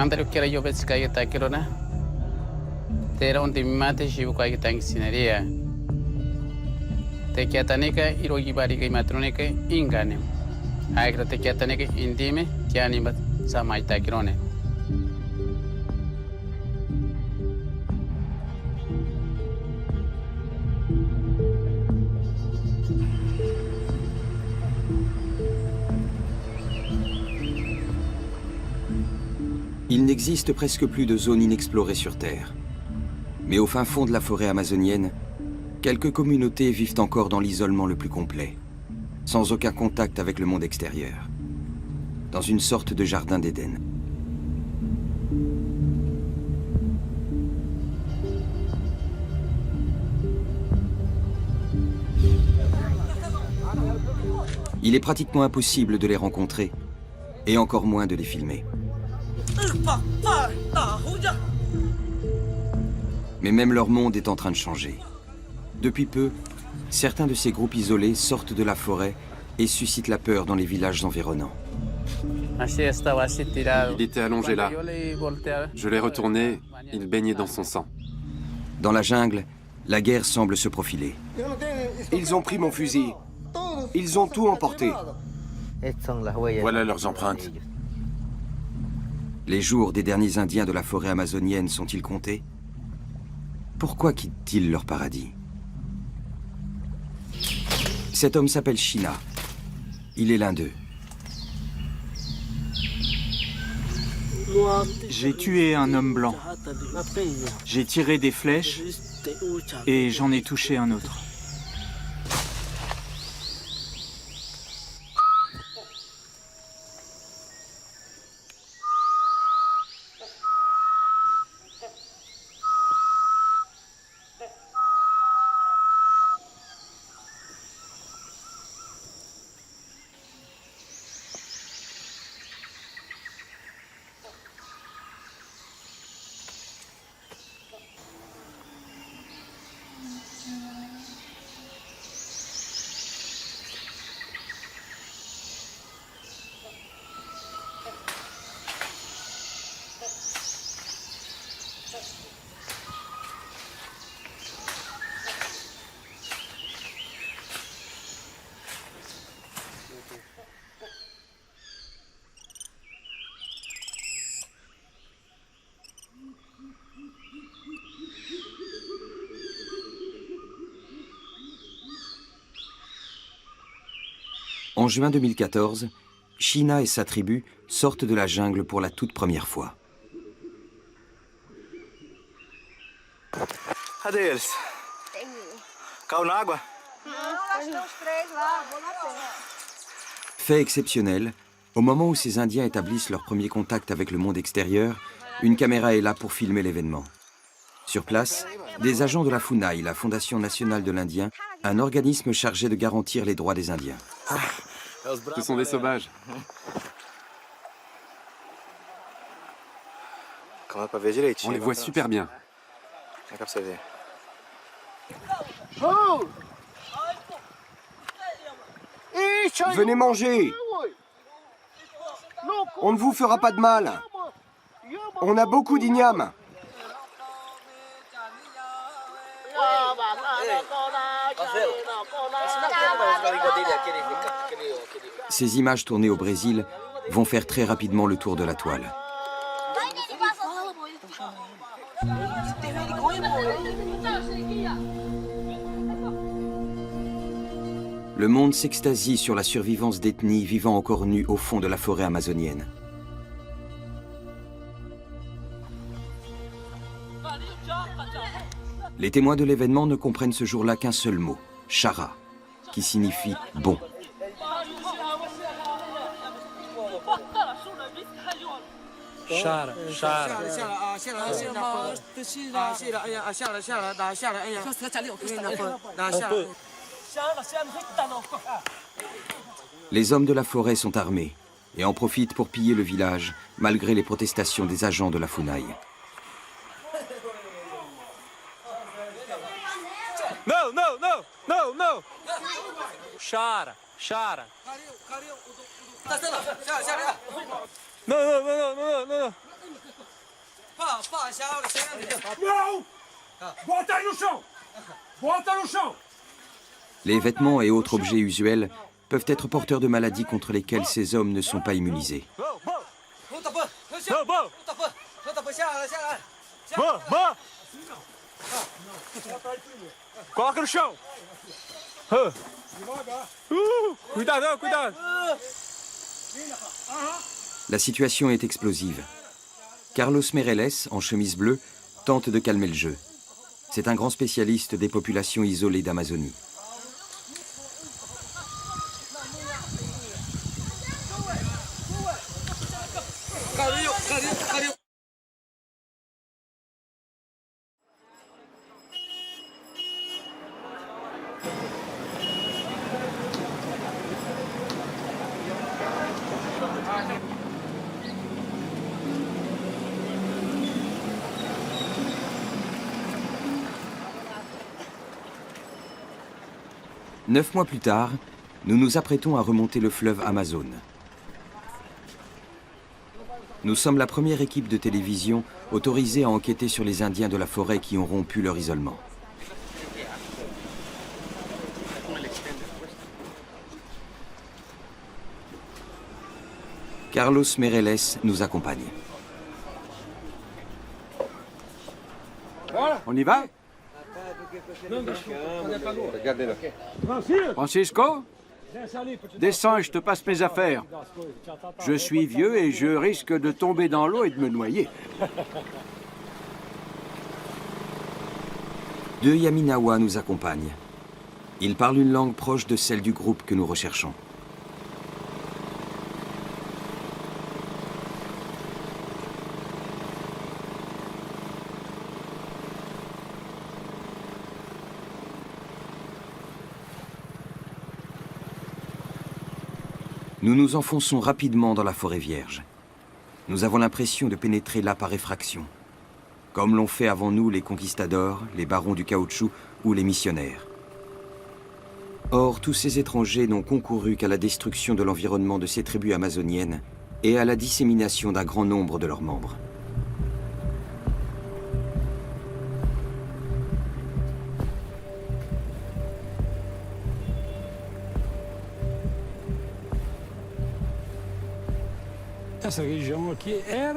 André que era yo ves que está aqui na terá mate chivo que está em sinaria te que atanica irogi bari que matronica ingane ai que te que atanica indime que anima sama está aqui né. Il n'existe presque plus de zones inexplorées sur Terre. Mais au fin fond de la forêt amazonienne, quelques communautés vivent encore dans l'isolement le plus complet, sans aucun contact avec le monde extérieur, dans une sorte de jardin d'Éden. Il est pratiquement impossible de les rencontrer, et encore moins de les filmer. Mais même leur monde est en train de changer. Depuis peu, certains de ces groupes isolés sortent de la forêt et suscitent la peur dans les villages environnants. Il était allongé là. Je l'ai retourné, il baignait dans son sang. Dans la jungle, la guerre semble se profiler. Ils ont pris mon fusil. Ils ont tout emporté. Voilà leurs empreintes. Les jours des derniers Indiens de la forêt amazonienne sont-ils comptés? Pourquoi quittent-ils leur paradis? Cet homme s'appelle Shina. Il est l'un d'eux. J'ai tué un homme blanc. J'ai tiré des flèches et j'en ai touché un autre. En juin 2014, Shina et sa tribu sortent de la jungle pour la toute première fois. Cadê eles? Caiu na água? Fait exceptionnel, au moment où ces Indiens établissent leur premier contact avec le monde extérieur, une caméra est là pour filmer l'événement. Sur place, des agents de la FUNAI, la Fondation nationale de l'Indien, un organisme chargé de garantir les droits des Indiens. Ce sont des sauvages. On les voit super bien. Venez manger. On ne vous fera pas de mal. On a beaucoup d'ignames. Ces images tournées au Brésil vont faire très rapidement le tour de la toile. Le monde s'extasie sur la survivance d'ethnies vivant encore nues au fond de la forêt amazonienne. Les témoins de l'événement ne comprennent ce jour-là qu'un seul mot, Chara, qui signifie bon. Les hommes de la forêt sont armés et en profitent pour piller le village, malgré les protestations des agents de la FUNAI. Non, non, non, non, non. Chara, chara. Non, non, non, non, non, non. Les vêtements et autres objets usuels peuvent être porteurs de maladies contre lesquelles ces hommes ne sont pas immunisés. Coloca no chão. Cuidado, cuidado. La situation est explosive. Carlos Meirelles, en chemise bleue, tente de calmer le jeu. C'est un grand spécialiste des populations isolées d'Amazonie. Neuf mois plus tard, nous nous apprêtons à remonter le fleuve Amazone. Nous sommes la première équipe de télévision autorisée à enquêter sur les Indiens de la forêt qui ont rompu leur isolement. Carlos Meirelles nous accompagne. On y va? Francisco? Descends et je te passe mes affaires. Je suis vieux et je risque de tomber dans l'eau et de me noyer. Deux Yaminawa nous accompagnent. Ils parlent une langue proche de celle du groupe que nous recherchons. Nous nous enfonçons rapidement dans la forêt vierge. Nous avons l'impression de pénétrer là par effraction, comme l'ont fait avant nous les conquistadors, les barons du caoutchouc ou les missionnaires. Or, tous ces étrangers n'ont concouru qu'à la destruction de l'environnement de ces tribus amazoniennes et à la dissémination d'un grand nombre de leurs membres.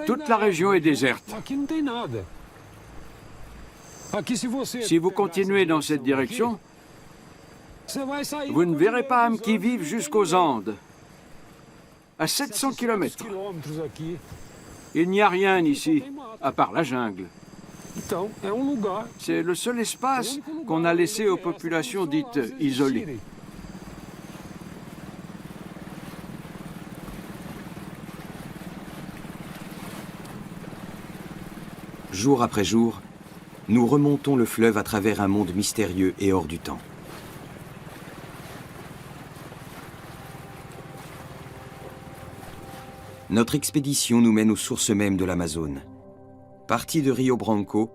Toute la région est déserte. Si vous continuez dans cette direction, vous ne verrez pas âmes qui vivent jusqu'aux Andes, à 700 km. Il n'y a rien ici, à part la jungle. C'est le seul espace qu'on a laissé aux populations dites isolées. Jour après jour, nous remontons le fleuve à travers un monde mystérieux et hors du temps. Notre expédition nous mène aux sources mêmes de l'Amazone. Partis de Rio Branco,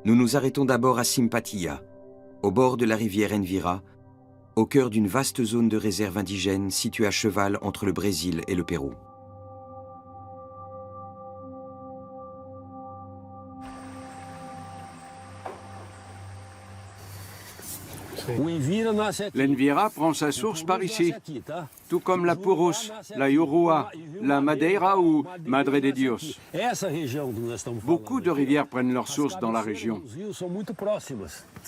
nous nous arrêtons d'abord à Simpatia, au bord de la rivière Envira, au cœur d'une vaste zone de réserve indigène située à cheval entre le Brésil et le Pérou. L'Envira prend sa source par ici, tout comme la Purus, la Urua, la Madeira ou Madre de Dios. Beaucoup de rivières prennent leur source dans la région.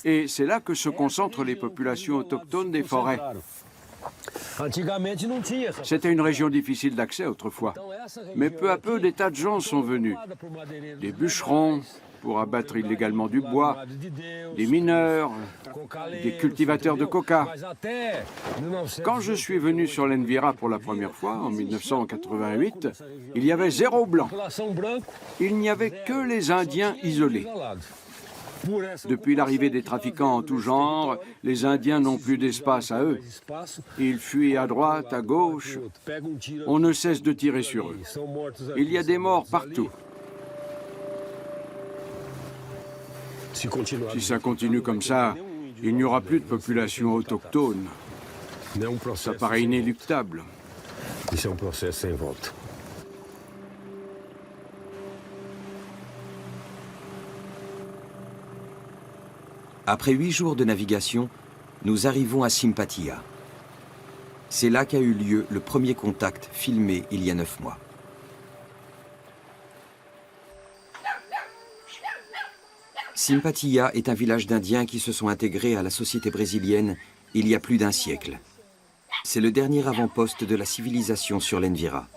Et c'est là que se concentrent les populations autochtones des forêts. C'était une région difficile d'accès autrefois. Mais peu à peu, des tas de gens sont venus. Des bûcherons pour abattre illégalement du bois, des mineurs, des cultivateurs de coca. Quand je suis venu sur l'Envira pour la première fois, en 1988, il y avait 0 blanc. Il n'y avait que les Indiens isolés. Depuis l'arrivée des trafiquants en tout genre, les Indiens n'ont plus d'espace à eux. Ils fuient à droite, à gauche. On ne cesse de tirer sur eux. Il y a des morts partout. Si ça continue comme ça, il n'y aura plus de population autochtone. Ça paraît inéluctable. Après 8 jours de navigation, nous arrivons à Simpatia. C'est là qu'a eu lieu le premier contact filmé il y a 9 mois. Simpatia est un village d'Indiens qui se sont intégrés à la société brésilienne il y a plus d'1 siècle. C'est le dernier avant-poste de la civilisation sur l'Envira.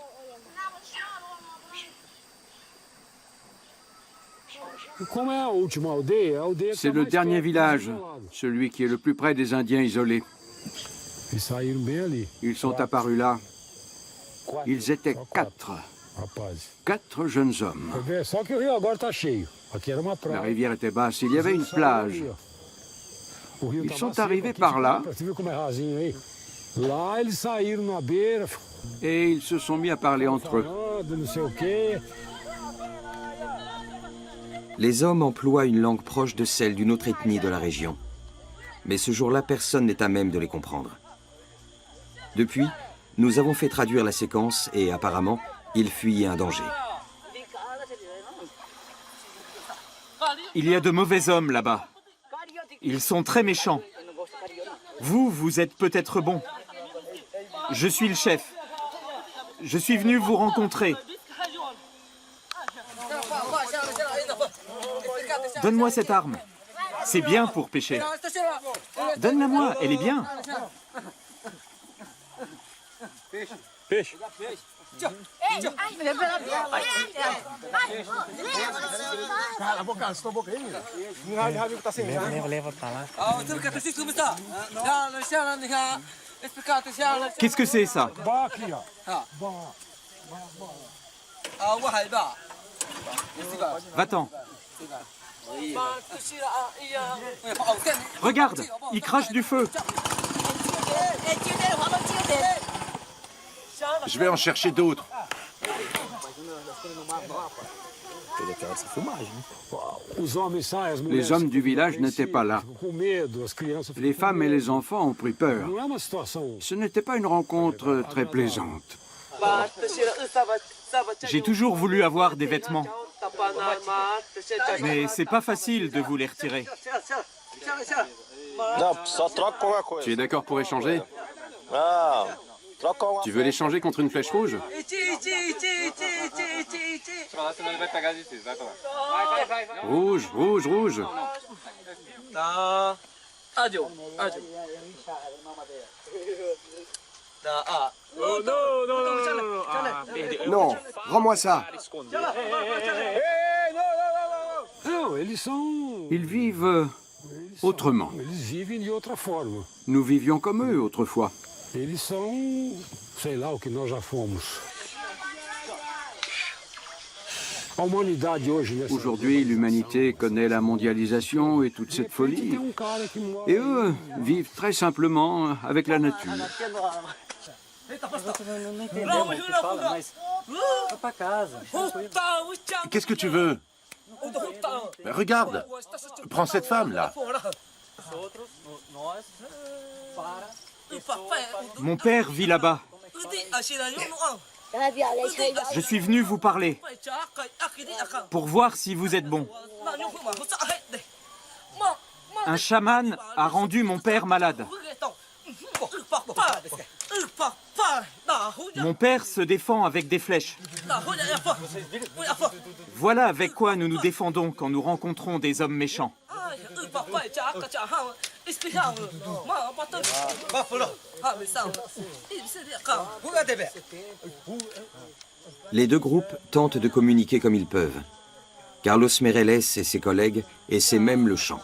C'est le dernier village, celui qui est le plus près des Indiens isolés. Ils sont apparus là. Ils étaient 4. 4 jeunes hommes. La rivière était basse, il y avait une plage. Ils sont arrivés par là et ils se sont mis à parler entre eux. Les hommes emploient une langue proche de celle d'une autre ethnie de la région. Mais ce jour-là, personne n'est à même de les comprendre. Depuis, nous avons fait traduire la séquence et apparemment, ils fuyaient un danger. Il y a de mauvais hommes là-bas. Ils sont très méchants. Vous êtes peut-être bon. Je suis le chef. Je suis venu vous rencontrer. Donne-moi cette arme. C'est bien pour pêcher. Donne-la-moi, elle est bien. Peixe. Qu'est-ce que c'est ça? Va-t'en. Regarde, il crache du feu. Je vais en chercher d'autres. Les hommes du village n'étaient pas là. Les femmes et les enfants ont pris peur. Ce n'était pas une rencontre très plaisante. J'ai toujours voulu avoir des vêtements. Mais c'est pas facile de vous les retirer. Tu es d'accord pour échanger? Tu veux l'échanger contre une flèche rouge? Rouge, rouge, rouge. Non, rends-moi ça. Ils vivent autrement. Nous vivions comme eux autrefois. Aujourd'hui, l'humanité connaît la mondialisation et toute cette folie. Et eux vivent très simplement avec la nature. Qu'est-ce que tu veux? Mais regarde, prends cette femme-là. Mon père vit là-bas. Je suis venu vous parler pour voir si vous êtes bon. Un chaman a rendu mon père malade. Mon père se défend avec des flèches. Voilà avec quoi nous nous défendons quand nous rencontrons des hommes méchants. Les deux groupes tentent de communiquer comme ils peuvent. Carlos Meireles et ses collègues essaient même le chant.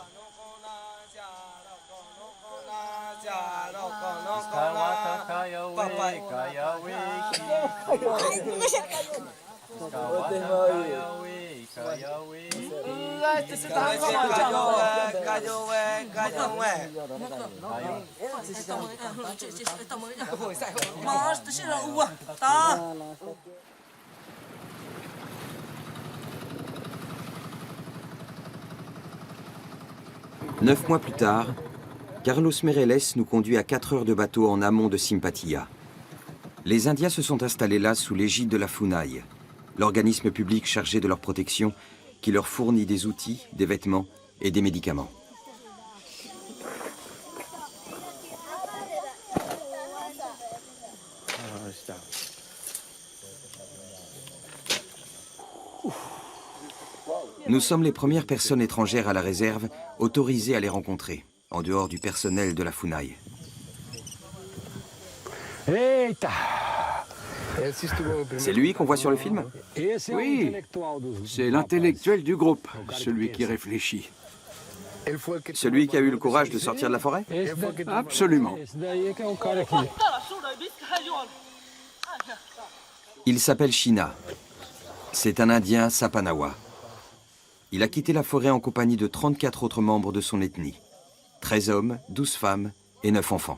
Neuf mois plus tard, Carlos Meireles nous conduit à 4 heures de bateau en amont de Simpatia. Les Indiens se sont installés là sous l'égide de la FUNAI, l'organisme public chargé de leur protection qui leur fournit des outils, des vêtements et des médicaments. Nous sommes les premières personnes étrangères à la réserve autorisées à les rencontrer, en dehors du personnel de la FUNAI. C'est lui qu'on voit sur le film? Oui, c'est l'intellectuel du groupe, celui qui réfléchit. Celui qui a eu le courage de sortir de la forêt? Absolument. Il s'appelle Shina. C'est un Indien Sapanawa. Il a quitté la forêt en compagnie de 34 autres membres de son ethnie. 13 hommes, 12 femmes et 9 enfants.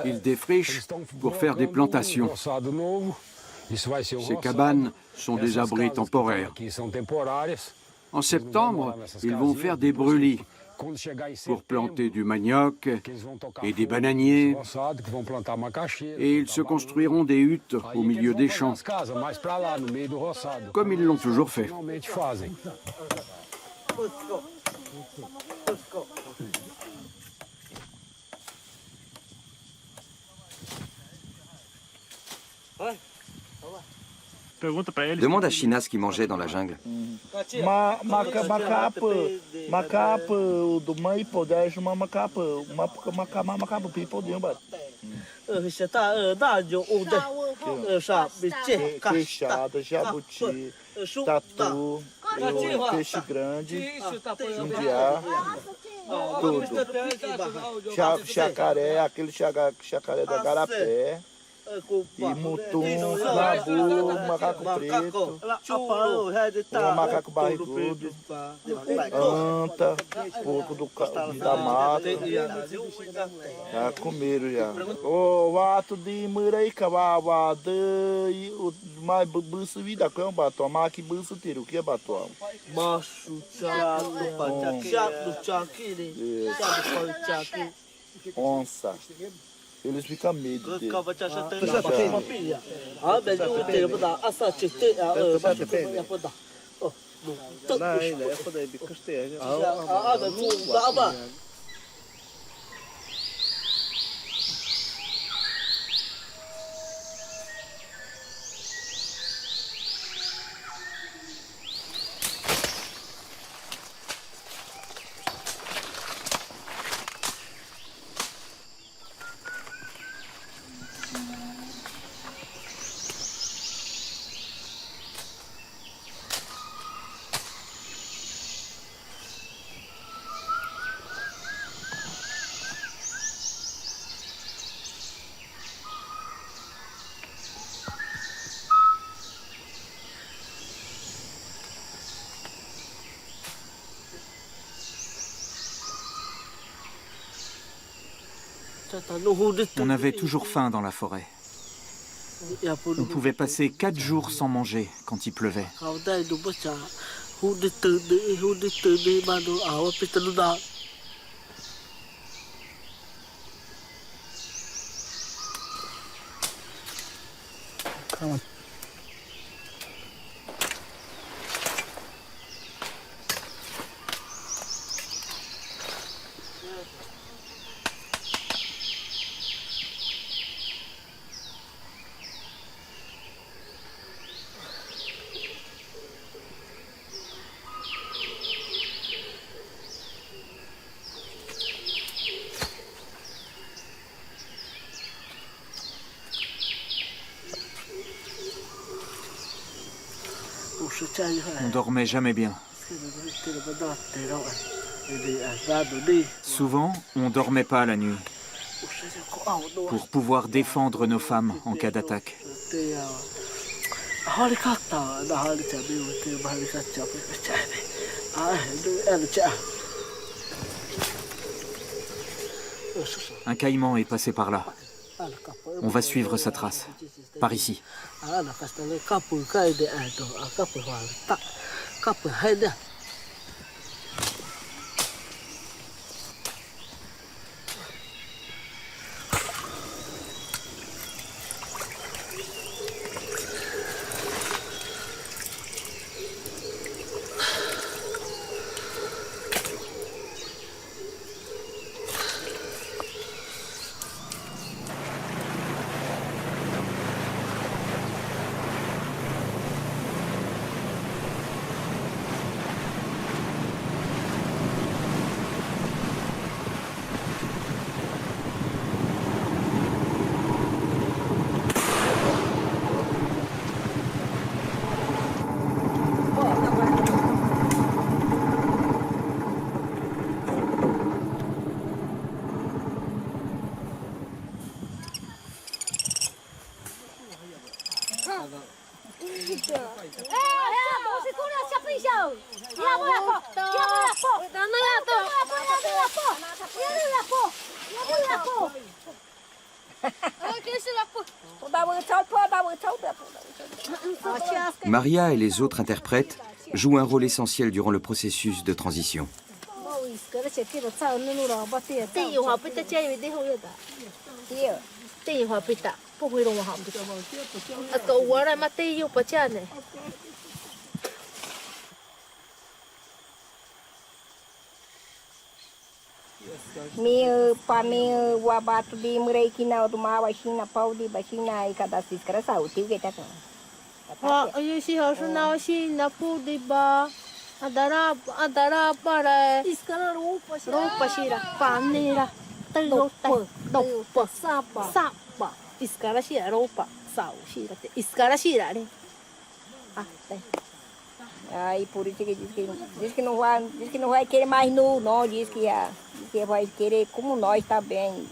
Ils défrichent pour faire des plantations. Ces cabanes sont des abris temporaires. En septembre, ils vont faire des brûlis pour planter du manioc et des bananiers. Et ils se construiront des huttes au milieu des champs, comme ils l'ont toujours fait. Demande à Shina ce qu'il mangeait dans la jungle. Tatu, peixe grande, jundiá, tudo. Chacaré, aquele chacaré da garapé. E mutum, nabu, macaco preto, macaco barrigudo, anta, porco da mata. Já comeram já. O ato de Muraika, o mais buço vida com batom, mas que buço tiro, o que é batom? Macho, chato, onça. Eles ficam medo dele. On avait toujours faim dans la forêt. On pouvait passer 4 jours sans manger quand il pleuvait. On dormait jamais bien. Souvent, on dormait pas la nuit pour pouvoir défendre nos femmes en cas d'attaque. Un caïman est passé par là. On va suivre sa trace, par ici. Maria et les autres interprètes jouent un rôle essentiel durant le processus de transition. Aí por isso que diz que não vai querer mais nu, não, diz que vai querer como nós também,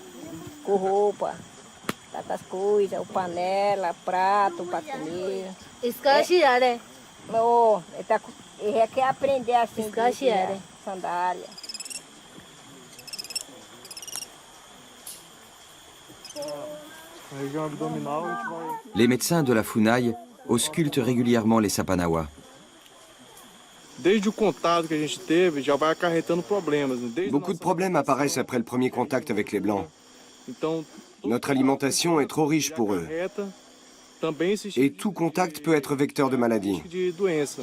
com roupa, tantas coisas, o panela, prato para comer. Não, ele quer aprender assim, sandália. Les médecins de la Funai auscultent régulièrement les Sapanawa. Desde o contato que a gente teve, já vai acarretando problemas. Beaucoup de problèmes apparaissent après le premier contact avec les Blancs. Então, Notre alimentation est trop riche pour eux. também se Et tout contact peut être vecteur de maladie. de doença.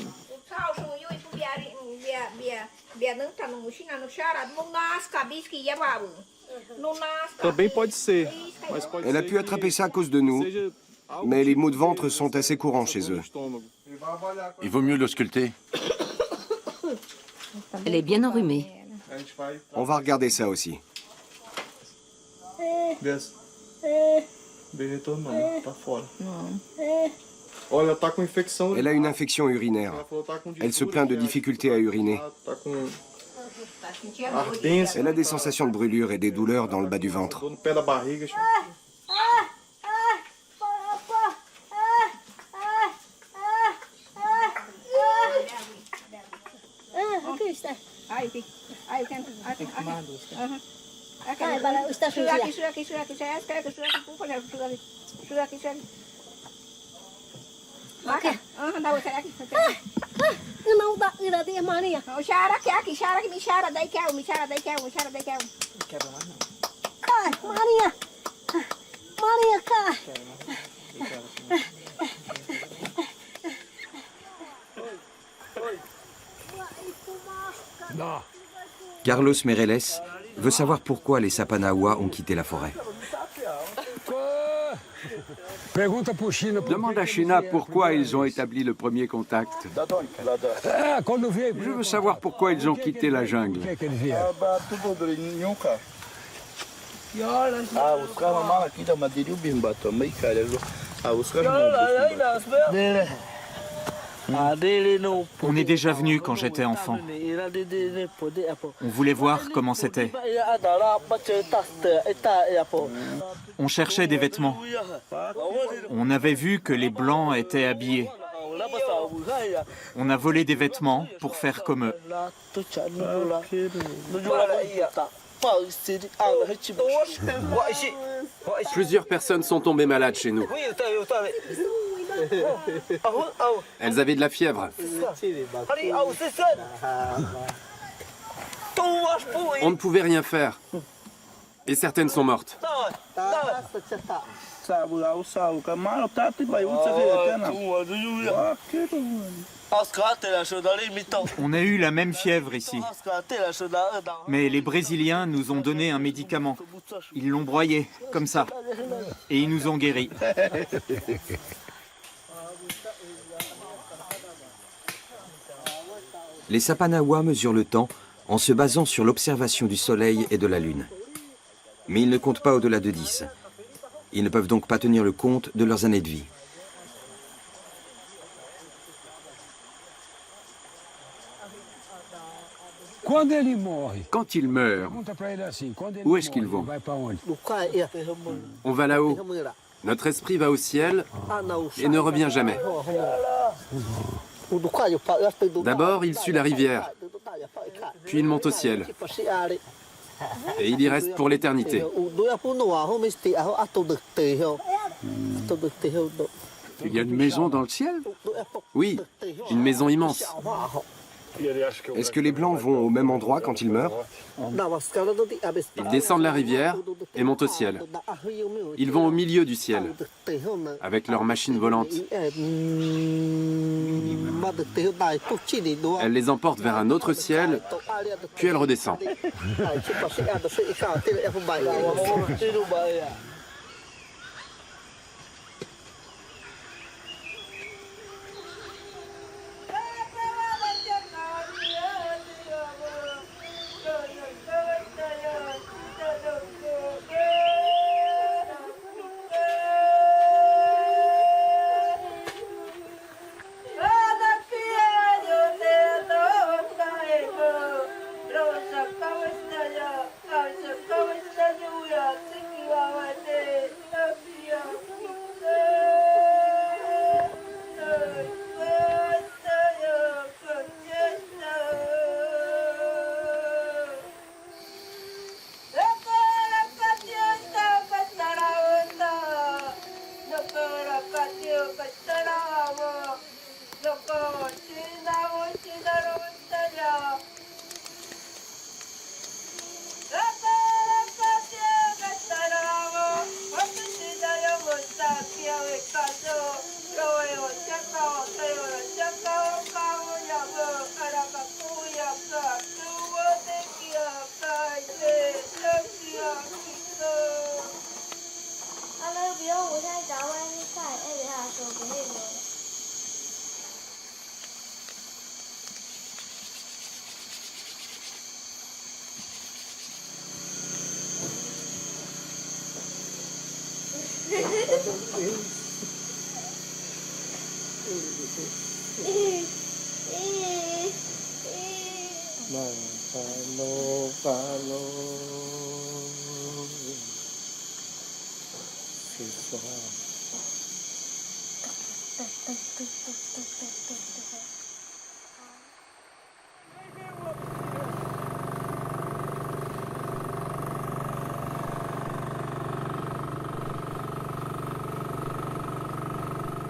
Também pode ser, mas pode Elle a ser pu attraper ça à cause de nous, seja algo mais les maux de ventre sont assez courants chez no eux. estômago. Il vaut mieux l'ausculter. Elle est bien enrhumée. A gente vai On va regarder ça aussi. desce. Bem não, tá fora. Olha, ela tá com infecção. Elle a une infection urinaire. Ela falou, tá com Elle se plaint de difficultés à uriner. Tá com ardência. Elle a des sensations de brûlure et des douleurs dans le bas du ventre. Dor no pé da barriga. Não dá, ainda tem mania. Chara aqui, me chara, daí quero, me chara, daí quero, me chara, daí quero. Não quebra mais não. Cai, Maria. Maria, cai. Carlos Meirelles veut savoir pourquoi les Sapanawa ont quitté la forêt. Demande à China pourquoi ils ont établi le premier contact. Je veux savoir pourquoi ils ont quitté la jungle. Ah, os caras mal aqui da madeira e o bimba também, cara. Ah, os caras On est déjà venu quand j'étais enfant. On voulait voir comment c'était. On cherchait des vêtements. On avait vu que les Blancs étaient habillés. On a volé des vêtements pour faire comme eux. Plusieurs personnes sont tombées malades chez nous. Elles avaient de la fièvre. On ne pouvait rien faire. Et certaines sont mortes. On a eu la même fièvre ici. Mais les Brésiliens nous ont donné un médicament. Ils l'ont broyé, comme ça. Et ils nous ont guéris. Les Sapanawa mesurent le temps en se basant sur l'observation du Soleil et de la Lune. Mais ils ne comptent pas au-delà de 10. Ils ne peuvent donc pas tenir le compte de leurs années de vie. Quand ils meurent, où est-ce qu'ils vont? On va là-haut. Notre esprit va au ciel et ne revient jamais. D'abord, il suit la rivière, puis il monte au ciel. Et il y reste pour l'éternité. Il y a une maison dans le ciel? Oui, une maison immense. Est-ce que les Blancs vont au même endroit quand ils meurent? Ils descendent la rivière et montent au ciel. Ils vont au milieu du ciel, avec leurs machines volantes. Elles les emportent vers un autre ciel, puis elles redescendent.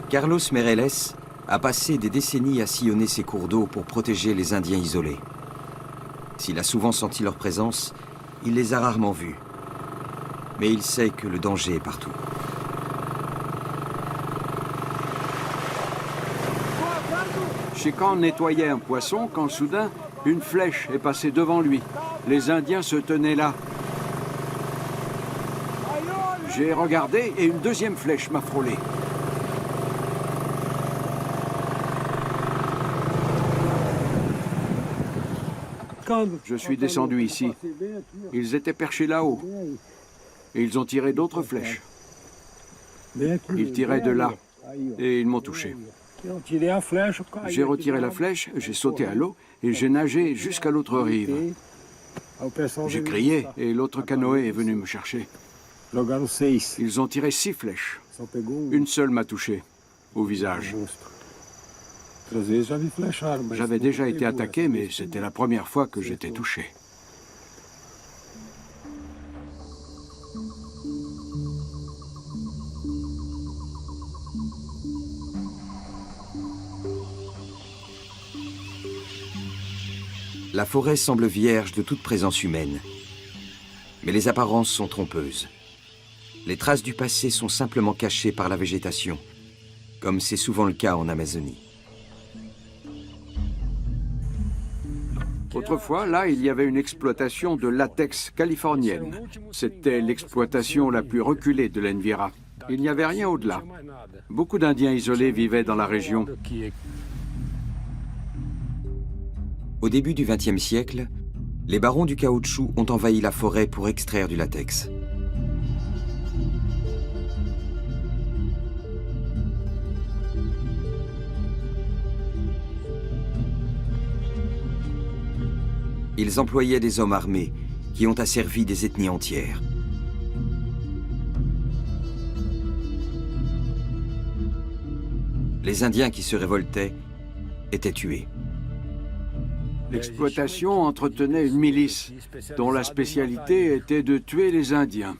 Carlos Meirelles a passé des décennies à sillonner ces cours d'eau pour protéger les Indiens isolés. S'il a souvent senti leur présence, il les a rarement vus. Mais il sait que le danger est partout. Chican nettoyait un poisson quand soudain, une flèche est passée devant lui. Les Indiens se tenaient là. J'ai regardé et une deuxième flèche m'a frôlé. Je suis descendu ici. Ils étaient perchés là-haut. Et ils ont tiré d'autres flèches. Ils tiraient de là. Et ils m'ont touché. J'ai retiré la flèche, j'ai sauté à l'eau et j'ai nagé jusqu'à l'autre rive. J'ai crié et l'autre canoë est venu me chercher. Ils ont tiré 6 flèches. Une seule m'a touché, au visage. J'avais déjà été attaqué, mais c'était la première fois que j'étais touché. La forêt semble vierge de toute présence humaine. Mais les apparences sont trompeuses. Les traces du passé sont simplement cachées par la végétation, comme c'est souvent le cas en Amazonie. Autrefois, là, il y avait une exploitation de latex californienne. C'était l'exploitation la plus reculée de l'Envira. Il n'y avait rien au-delà. Beaucoup d'Indiens isolés vivaient dans la région. Au début du XXe siècle, les barons du caoutchouc ont envahi la forêt pour extraire du latex. Ils employaient des hommes armés qui ont asservi des ethnies entières. Les Indiens qui se révoltaient étaient tués. L'exploitation entretenait une milice dont la spécialité était de tuer les Indiens.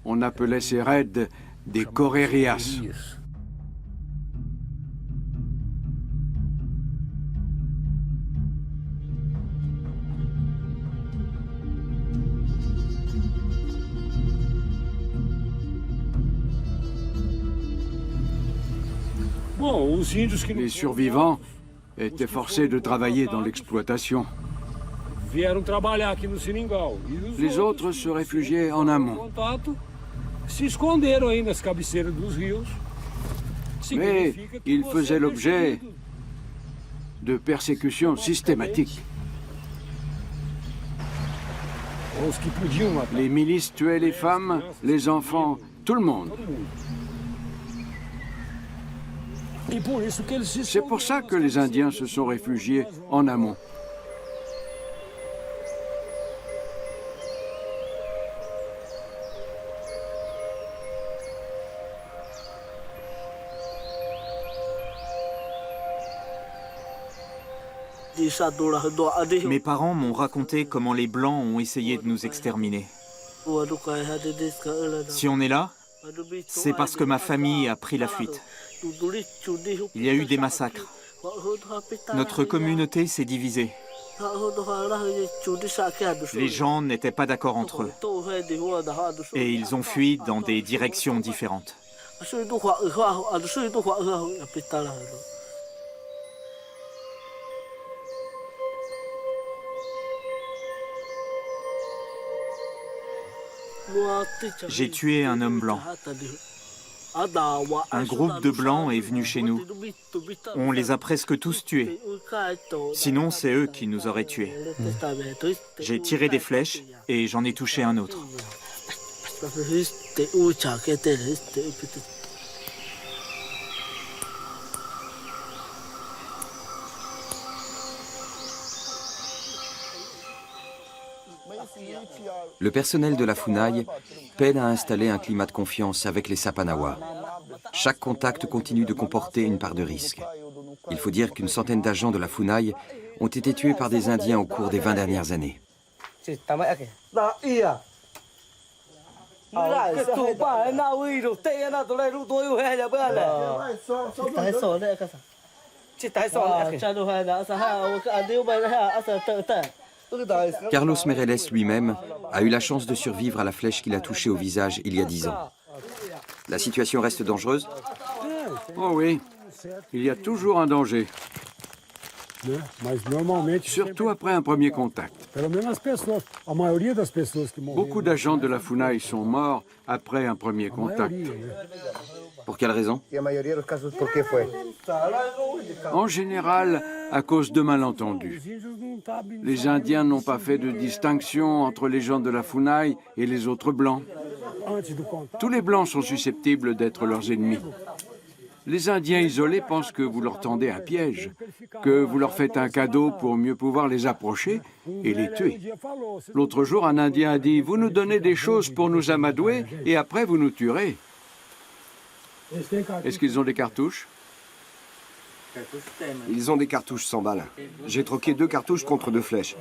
On appelait ces raids des correrias. Les survivants étaient forcés de travailler dans l'exploitation. Les autres se réfugiaient en amont. Mais ils faisaient l'objet de persécutions systématiques. Les milices tuaient les femmes, les enfants, tout le monde. C'est pour ça que les Indiens se sont réfugiés en amont. Mes parents m'ont raconté comment les Blancs ont essayé de nous exterminer. Si on est là, c'est parce que ma famille a pris la fuite. Il y a eu des massacres. Notre communauté s'est divisée. Les gens n'étaient pas d'accord entre eux. Et ils ont fui dans des directions différentes. J'ai tué un homme blanc. Un groupe de Blancs est venu chez nous. On les a presque tous tués. Sinon, c'est eux qui nous auraient tués. J'ai tiré des flèches et j'en ai touché un autre. Le personnel de la FUNAI peine à installer un climat de confiance avec les Sapanawa. Chaque contact continue de comporter une part de risque. Il faut dire qu'une centaine d'agents de la FUNAI ont été tués par des Indiens au cours des 20 dernières années. Carlos Meirelles lui-même a eu la chance de survivre à la flèche qu'il a touchée au visage il y a 10 ans. La situation reste dangereuse? Oh oui, il y a toujours un danger. Surtout après un premier contact. Beaucoup d'agents de la FUNAI sont morts après un premier contact. Pour quelle raison? En général, à cause de malentendus. Les Indiens n'ont pas fait de distinction entre les gens de la FUNAI et les autres Blancs. Tous les Blancs sont susceptibles d'être leurs ennemis. Les Indiens isolés pensent que vous leur tendez un piège, que vous leur faites un cadeau pour mieux pouvoir les approcher et les tuer. L'autre jour, un Indien a dit « Vous nous donnez des choses pour nous amadouer et après vous nous tuerez. » Est-ce qu'ils ont des cartouches? Ils ont des cartouches 100 balles. J'ai troqué 2 cartouches contre 2 flèches.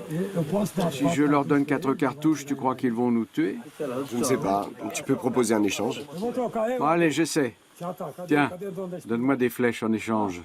Si je leur donne 4 cartouches, tu crois qu'ils vont nous tuer? Je ne sais pas. Tu peux proposer un échange. Bon, allez, j'essaie. Tiens, donne-moi des flèches en échange.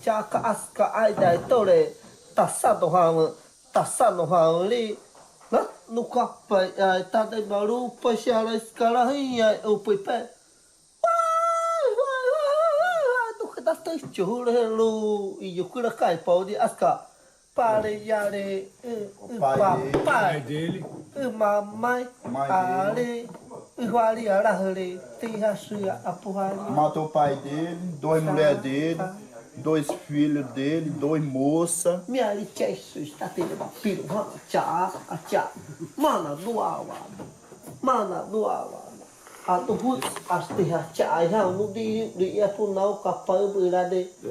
Chaka aska ai dai tole tasado hang tasano hang li na nuka pai ai ta dai baru pa shala skala hi o pepe tu ka ta chu le lu I yukura kai pa di aska Matou o pai dele, 2 mulheres dele, 2 filhos dele, 2 moças.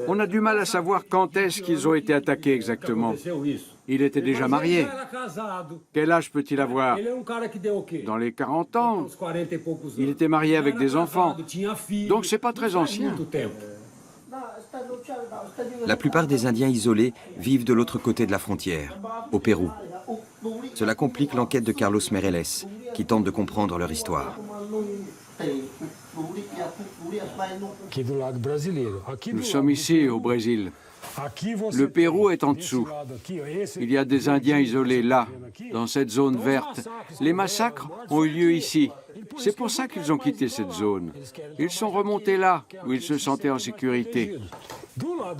On a du mal à savoir quand est-ce qu'ils ont été attaqués exactement. Il était déjà marié. Quel âge peut-il avoir? Dans les 40 ans. Il était marié avec des enfants. Donc c'est pas très ancien. La plupart des Indiens isolés vivent de l'autre côté de la frontière, au Pérou. Cela complique l'enquête de Carlos Meireles, qui tente de comprendre leur histoire. Nous sommes ici, au Brésil. Le Pérou est en dessous. Il y a des Indiens isolés là, dans cette zone verte. Les massacres ont eu lieu ici. C'est pour ça qu'ils ont quitté cette zone. Ils sont remontés là, où ils se sentaient en sécurité.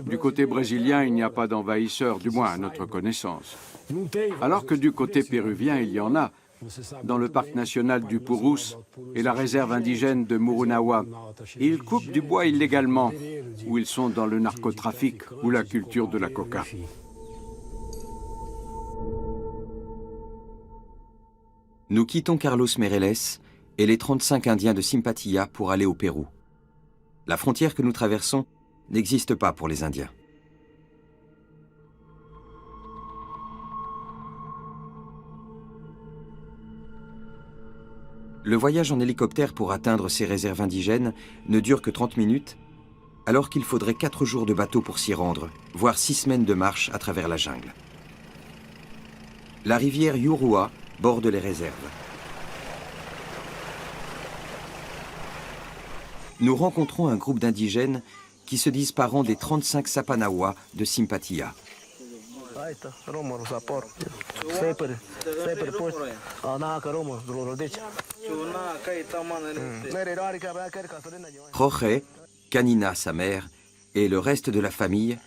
Du côté brésilien, il n'y a pas d'envahisseurs, du moins à notre connaissance. Alors que du côté péruvien, il y en a, dans le parc national du Purus et la réserve indigène de Murunawa. Ils coupent du bois illégalement, ou ils sont dans le narcotrafic ou la culture de la coca. Nous quittons Carlos Meireles et les 35 Indiens de Simpatilla pour aller au Pérou. La frontière que nous traversons n'existe pas pour les Indiens. Le voyage en hélicoptère pour atteindre ces réserves indigènes ne dure que 30 minutes, alors qu'il faudrait 4 jours de bateau pour s'y rendre, voire 6 semaines de marche à travers la jungle. La rivière Yurua borde les réserves. Nous rencontrons un groupe d'indigènes qui se disent parents des 35 Sapanawa de Simpatilla. Jorge, Canina, sa mère, et le reste de la famille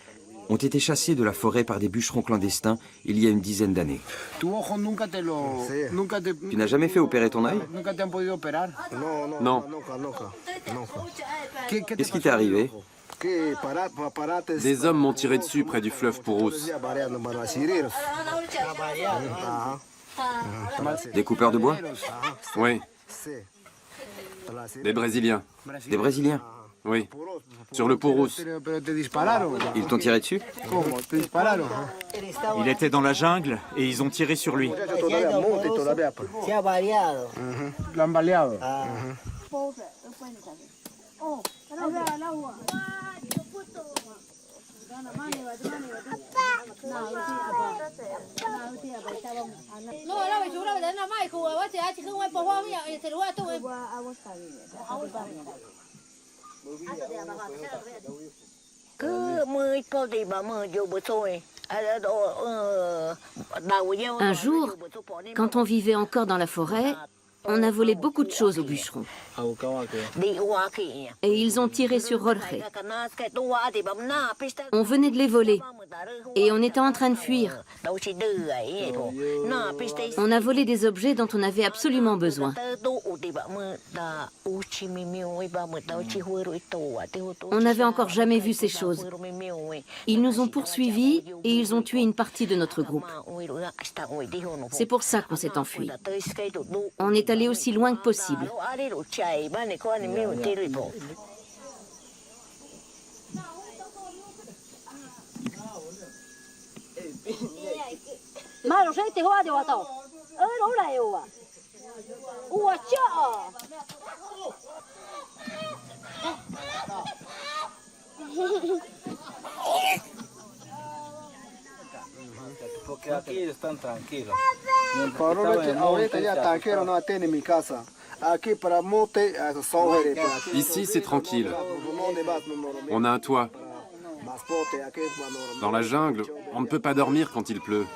ont été chassés de la forêt par des bûcherons clandestins il y a une dizaine d'années. Tu n'as jamais fait opérer ton œil? Non. Qu'est-ce qui t'est arrivé? Des hommes m'ont tiré dessus près du fleuve Purus. Des coupeurs de bois? Oui. Des Brésiliens. Des Brésiliens? Oui. Sur le Purus. Ils t'ont tiré dessus? Il était dans la jungle et ils ont tiré sur lui. Un jour, quand on vivait encore dans la forêt, on a volé beaucoup de choses aux bûcherons. Et ils ont tiré sur Jorge. On venait de les voler. Et on était en train de fuir. On a volé des objets dont on avait absolument besoin. On n'avait encore jamais vu ces choses. Ils nous ont poursuivis et ils ont tué une partie de notre groupe. C'est pour ça qu'on s'est enfui. On est allé aussi loin que possible. Porque aquí están tranquilos. Ahorita ya tranquilo no tiene mi casa. Aquí para monte son. Ici, c'est tranquille. On a un toit. Dans la jungle, on ne peut pas dormir quand il pleut.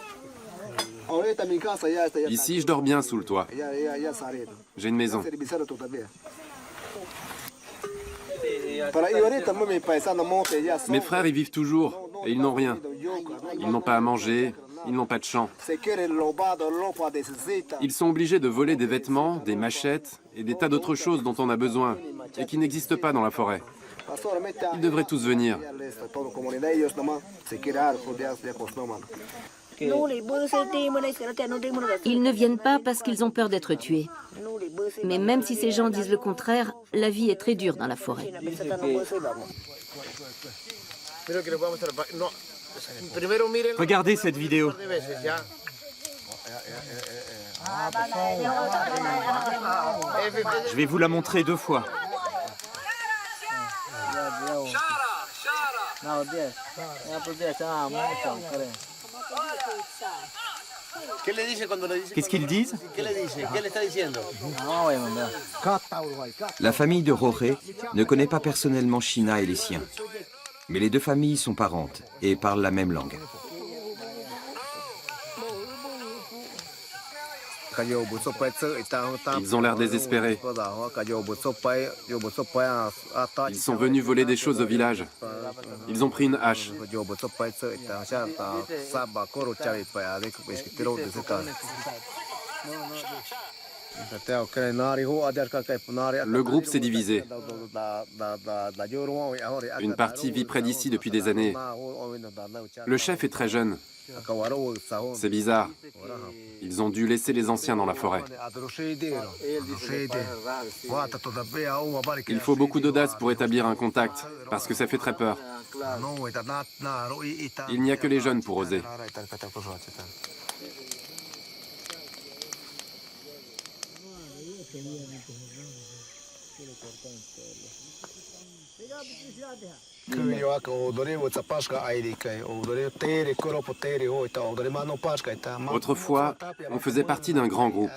Ici, je dors bien sous le toit. J'ai une maison. Mes frères y vivent toujours et ils n'ont rien. Ils n'ont pas à manger, ils n'ont pas de champ. Ils sont obligés de voler des vêtements, des machettes et des tas d'autres choses dont on a besoin et qui n'existent pas dans la forêt. Ils devraient tous venir. Ils ne viennent pas parce qu'ils ont peur d'être tués. Mais même si ces gens disent le contraire, la vie est très dure dans la forêt. Regardez cette vidéo. Je vais vous la montrer 2 fois. Qu'est-ce qu'ils disent? La famille de Jorge ne connaît pas personnellement China et les siens. Mais les deux familles sont parentes et parlent la même langue. Ils ont l'air désespérés. Ils sont venus voler des choses au village. Ils ont pris une hache. Le groupe s'est divisé. Une partie vit près d'ici depuis des années. Le chef est très jeune. C'est bizarre. Ils ont dû laisser les anciens dans la forêt. Il faut beaucoup d'audace pour établir un contact, parce que ça fait très peur. Il n'y a que les jeunes pour oser. Autrefois, on faisait partie d'un grand groupe.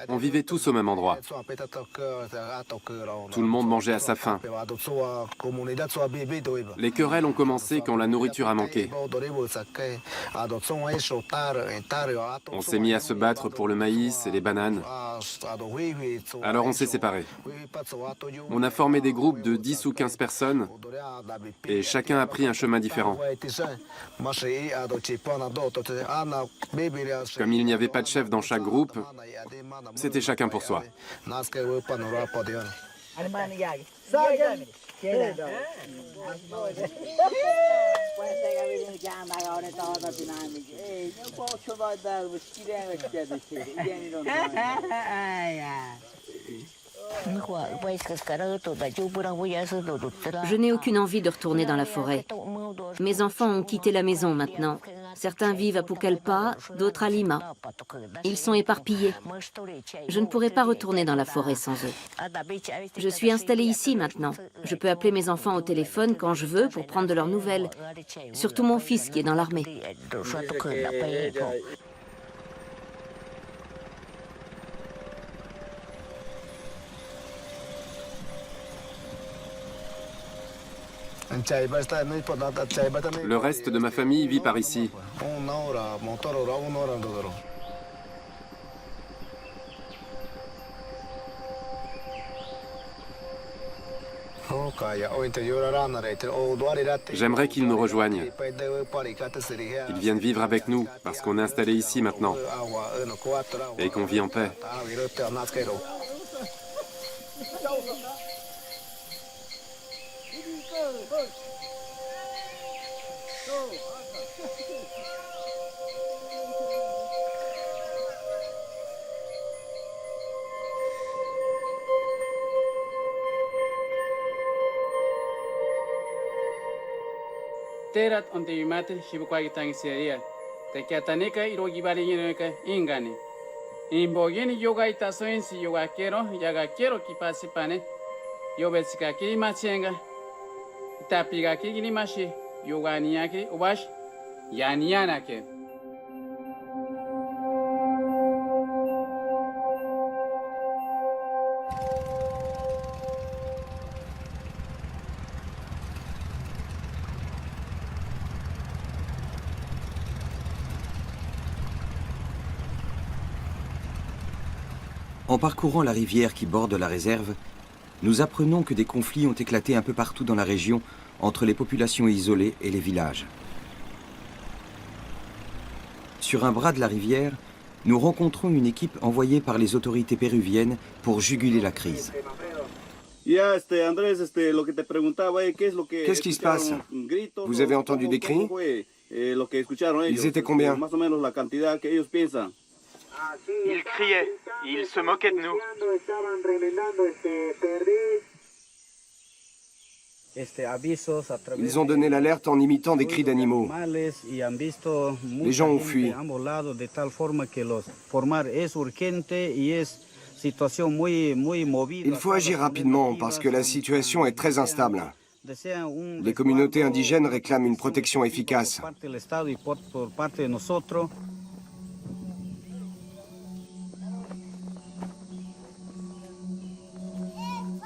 On vivait tous au même endroit. Tout le monde mangeait à sa faim. Les querelles ont commencé quand la nourriture a manqué. On s'est mis à se battre pour le maïs et les bananes. Alors on s'est séparés. On a formé des groupes de 10 ou 15 personnes et chacun a pris un chemin différent. Comme il n'y avait pas de chef dans chaque groupe, c'était chacun pour soi. Je n'ai aucune envie de retourner dans la forêt. Mes enfants ont quitté la maison maintenant. Certains vivent à Pucallpa, d'autres à Lima. Ils sont éparpillés. Je ne pourrai pas retourner dans la forêt sans eux. Je suis installée ici maintenant. Je peux appeler mes enfants au téléphone quand je veux pour prendre de leurs nouvelles. Surtout mon fils qui est dans l'armée. Le reste de ma famille vit par ici. J'aimerais qu'ils nous rejoignent. Ils viennent vivre avec nous parce qu'on est installé ici maintenant et qu'on vit en paix. Terat on te mate shibukwai tangseria. Te kiatanika irogi bari yenoka ingani. Imbogeni yoga itasoensi yoga quiero kipasi pane. Yobetsika ki machenga. Tapiga ki ginimashi yoga niaki ubash yanianake. En parcourant la rivière qui borde la réserve, nous apprenons que des conflits ont éclaté un peu partout dans la région entre les populations isolées et les villages. Sur un bras de la rivière, nous rencontrons une équipe envoyée par les autorités péruviennes pour juguler la crise. Qu'est-ce qui se passe? Vous avez entendu des cris? Ils étaient combien? Ils criaient, ils se moquaient de nous. Ils ont donné l'alerte en imitant des cris d'animaux. Les gens ont fui. Il faut agir rapidement parce que la situation est très instable. Les communautés indigènes réclament une protection efficace.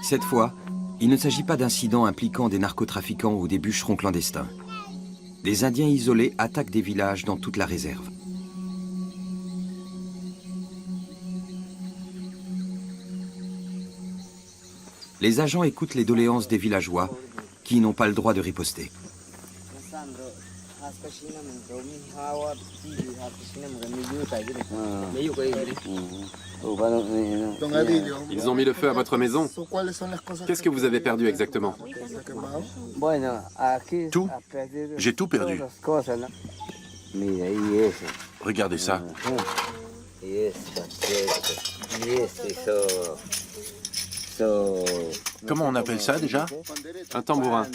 Cette fois, il ne s'agit pas d'incidents impliquant des narcotrafiquants ou des bûcherons clandestins. Des Indiens isolés attaquent des villages dans toute la réserve. Les agents écoutent les doléances des villageois qui n'ont pas le droit de riposter. Ils ont mis le feu à votre maison. Qu'est-ce que vous avez perdu exactement? Tout. J'ai tout perdu. Regardez ça. Comment on appelle ça déjà? Un tambourin.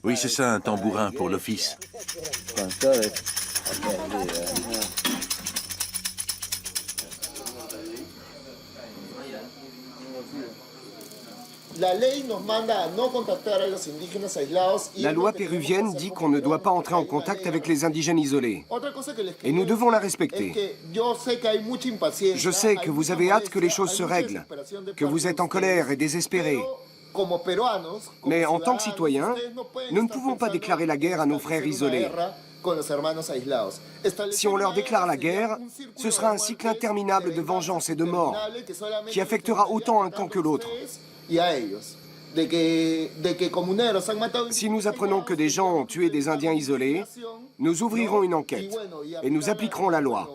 Oui, c'est ça, un tambourin pour l'office. La loi péruvienne dit qu'on ne doit pas entrer en contact avec les indigènes isolés. Et nous devons la respecter. Je sais que vous avez hâte que les choses se règlent, que vous êtes en colère et désespérés. Mais en tant que citoyens, nous ne pouvons pas déclarer la guerre à nos frères isolés. Si on leur déclare la guerre, ce sera un cycle interminable de vengeance et de mort qui affectera autant un camp que l'autre. Si nous apprenons que des gens ont tué des Indiens isolés, nous ouvrirons une enquête et nous appliquerons la loi.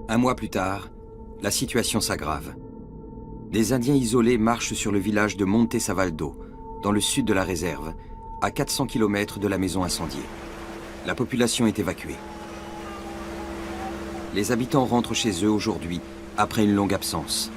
Un mois plus tard, la situation s'aggrave. Des Indiens isolés marchent sur le village de Monte Savaldo, dans le sud de la réserve, à 400 km de la maison incendiée. La population est évacuée. Les habitants rentrent chez eux aujourd'hui, après une longue absence.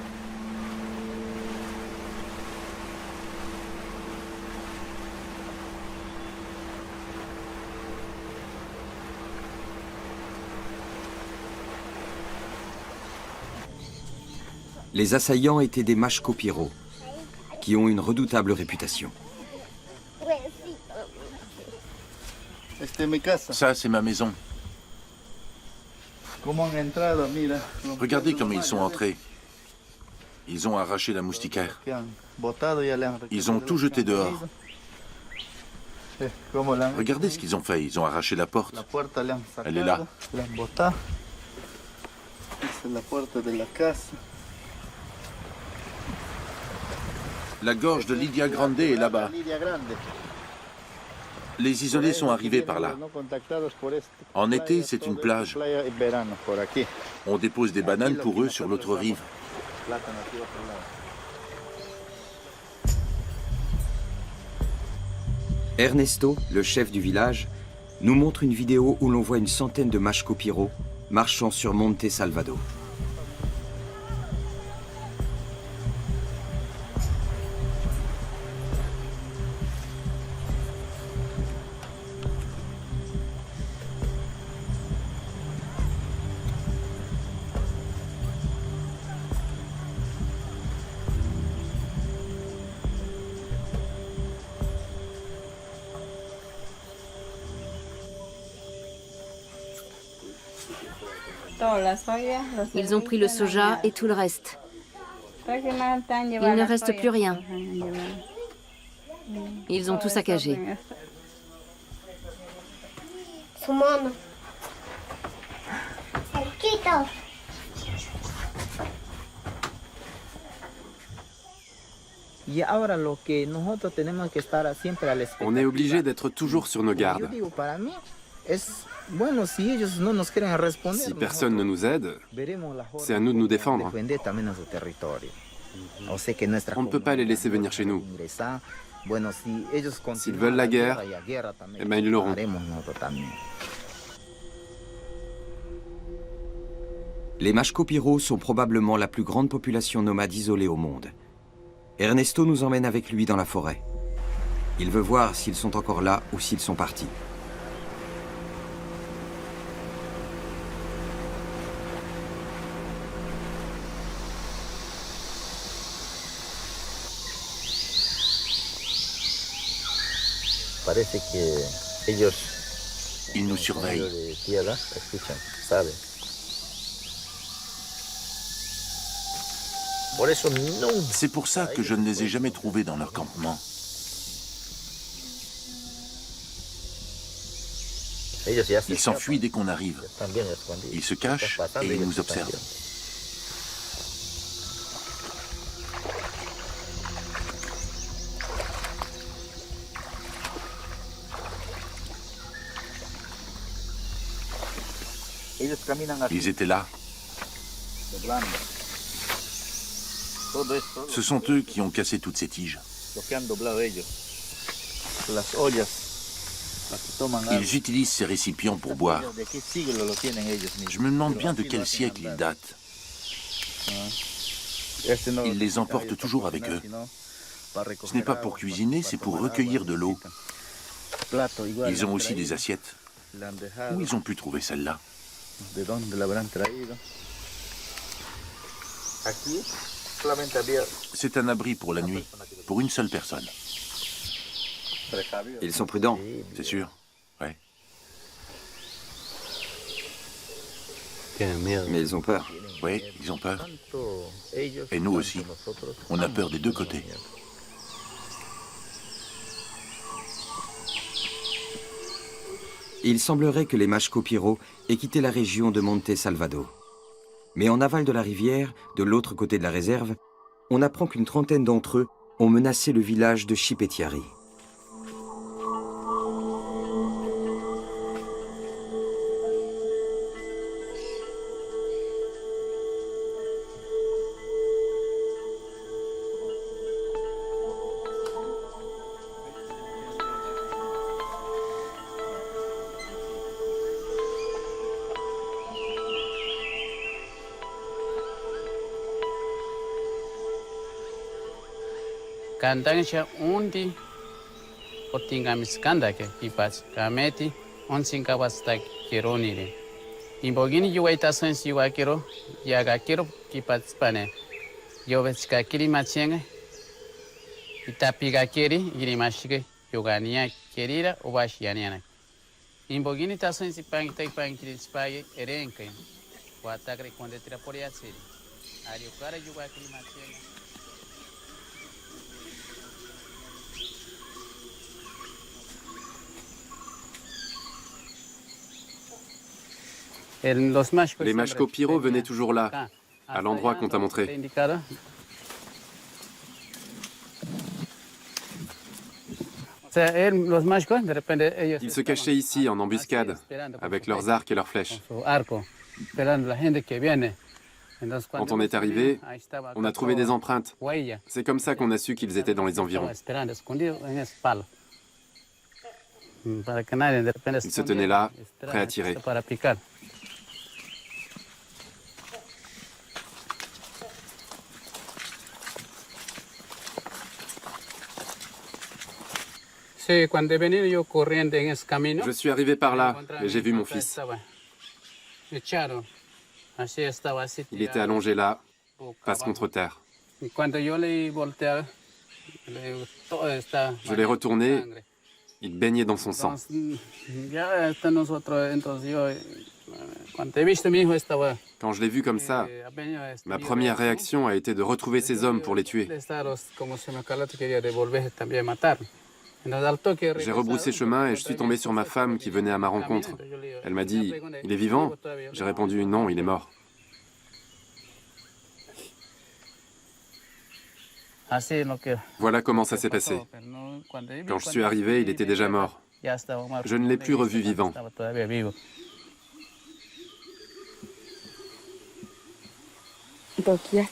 Les assaillants étaient des Mashco-Piro, qui ont une redoutable réputation. Ça, c'est ma maison. Regardez comment ils sont entrés. Ils ont arraché la moustiquaire. Ils ont tout jeté dehors. Regardez ce qu'ils ont fait. Ils ont arraché la porte. Elle est là. La gorge de Lidia Grande est là-bas. Les isolés sont arrivés par là. En été, c'est une plage. On dépose des bananes pour eux sur l'autre rive. Ernesto, le chef du village, nous montre une vidéo où l'on voit une centaine de Mashco-Piro marchant sur Monte Salvado. Ils ont pris le soja et tout le reste. Il ne reste plus rien. Ils ont tout saccagé. Su mono. Cerquito. Y ahora lo que nosotros tenemos que estar siempre a la expectativa. On est obligé d'être toujours sur nos Yo gardes. digo, para mí es bueno si ellos no nos quieren responder. Si personne ne nous aide, veremos la forma c'est à nous de nous défendre. defender también nuestro territorio. O sea que nuestra On ne peut pas les laisser venir chez nous. ingresar. Bueno, si ellos S'ils veulent la guerre, también, eh ben, ils l'auront. haremos nosotros también. Les Mashco-Piro sont probablement la plus grande population nomade isolée au monde. Ernesto nous emmène avec lui dans la forêt. Il veut voir s'ils sont encore là ou s'ils sont partis. Parece que ellos Ils nous surveillent. de tierra escuchan, saben. Por eso no. C'est pour ça que je ne les ai jamais trouvés dans leur campement. Ils s'enfuient dès qu'on arrive. Ils se cachent et ils nous observent. Ils étaient là. Ce sont eux qui ont cassé toutes ces tiges. Ils utilisent ces récipients pour boire. Je me demande bien de quel siècle ils datent. Ils les emportent toujours avec eux. Ce n'est pas pour cuisiner, c'est pour recueillir de l'eau. Ils ont aussi des assiettes. Où ils ont pu trouver celle-là? C'est un abri pour la nuit, pour une seule personne. Ils sont prudents. C'est sûr, ouais. Mais ils ont peur. Oui, ils ont peur. Et nous aussi. On a peur des deux côtés. Il semblerait que les Mashco-Piro aient quitté la région de Monte Salvado. Mais en aval de la rivière, de l'autre côté de la réserve, on apprend qu'une trentaine d'entre eux ont menacé le village de Chipetiari. Kandang siya undi otingamis kandake kipas kameti onsin kawasta kironire. Imbogini yuwaita sensi yuwakiro yaga kiro kipas pane. Yovechka kiri machenga itapiga kiri giri mashige yogania kirira obashianiana. Imbogini ta sensi pangita pangiri spaye erenke. Watakre konde tira poriatsiri. Ari ukara yuwakiri machenga. Les Mashco-Piro venaient toujours là, à l'endroit qu'on t'a montré. Ils se cachaient ici, en embuscade, avec leurs arcs et leurs flèches. Quand on est arrivé, on a trouvé des empreintes. C'est comme ça qu'on a su qu'ils étaient dans les environs. Ils se tenaient là, prêts à tirer. Je suis arrivé par là et j'ai vu mon fils. Il était allongé là, face contre terre. Je l'ai retourné, il baignait dans son sang. Quand je l'ai vu comme ça, ma première réaction a été de retrouver ces hommes pour les tuer. J'ai rebroussé chemin et je suis tombé sur ma femme qui venait à ma rencontre. Elle m'a dit « Il est vivant ?» J'ai répondu « Non, il est mort ». Voilà comment ça s'est passé. Quand je suis arrivé, il était déjà mort. Je ne l'ai plus revu vivant.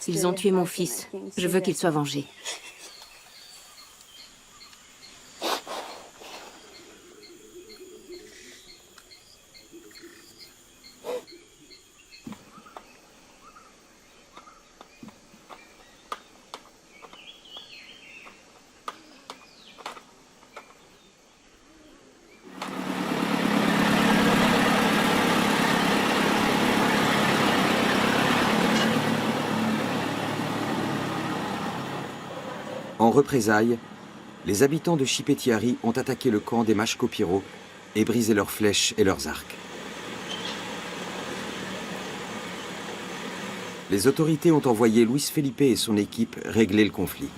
Ils ont tué mon fils. Je veux qu'il soit vengé. En représailles, les habitants de Chipetiary ont attaqué le camp des Mashkopiro et brisé leurs flèches et leurs arcs. Les autorités ont envoyé Luis Felipe et son équipe régler le conflit.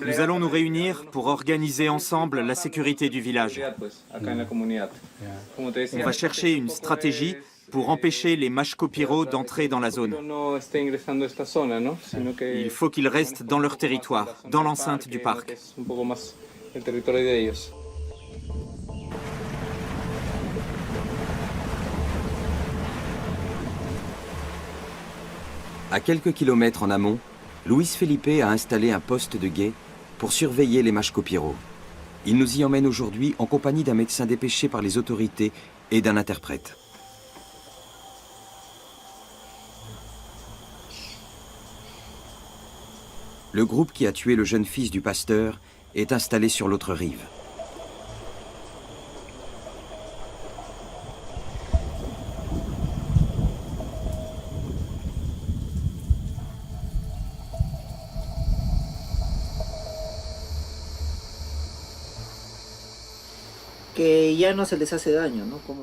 Nous allons nous réunir pour organiser ensemble la sécurité du village. On va chercher une stratégie pour empêcher les Mashkopiro d'entrer dans la zone. Il faut qu'ils restent dans leur territoire, dans l'enceinte du parc. À quelques kilomètres en amont, Luis Felipe a installé un poste de guet pour surveiller les Mashkopiro. Il nous y emmène aujourd'hui en compagnie d'un médecin dépêché par les autorités et d'un interprète. Le groupe qui a tué le jeune fils du pasteur est installé sur l'autre rive.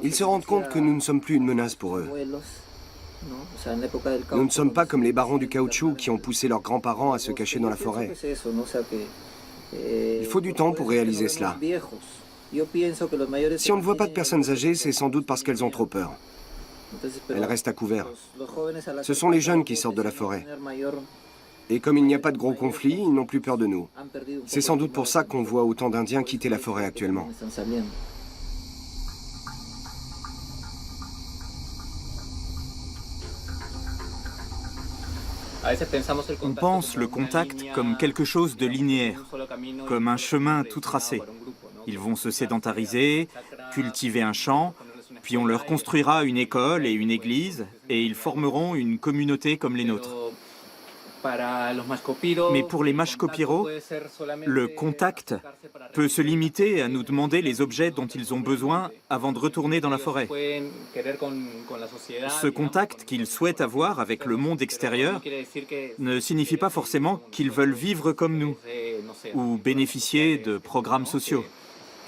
Ils se rendent compte que nous ne sommes plus une menace pour eux. Nous ne sommes pas comme les barons du caoutchouc qui ont poussé leurs grands-parents à se cacher dans la forêt. Il faut du temps pour réaliser cela. Si on ne voit pas de personnes âgées, c'est sans doute parce qu'elles ont trop peur. Elles restent à couvert. Ce sont les jeunes qui sortent de la forêt. Et comme il n'y a pas de gros conflits, ils n'ont plus peur de nous. C'est sans doute pour ça qu'on voit autant d'Indiens quitter la forêt actuellement. On pense le contact comme quelque chose de linéaire, comme un chemin tout tracé. Ils vont se sédentariser, cultiver un champ, puis on leur construira une école et une église, et ils formeront une communauté comme les nôtres. Mais pour les Mashkopiro, le contact peut se limiter à nous demander les objets dont ils ont besoin avant de retourner dans la forêt. Ce contact qu'ils souhaitent avoir avec le monde extérieur ne signifie pas forcément qu'ils veulent vivre comme nous ou bénéficier de programmes sociaux.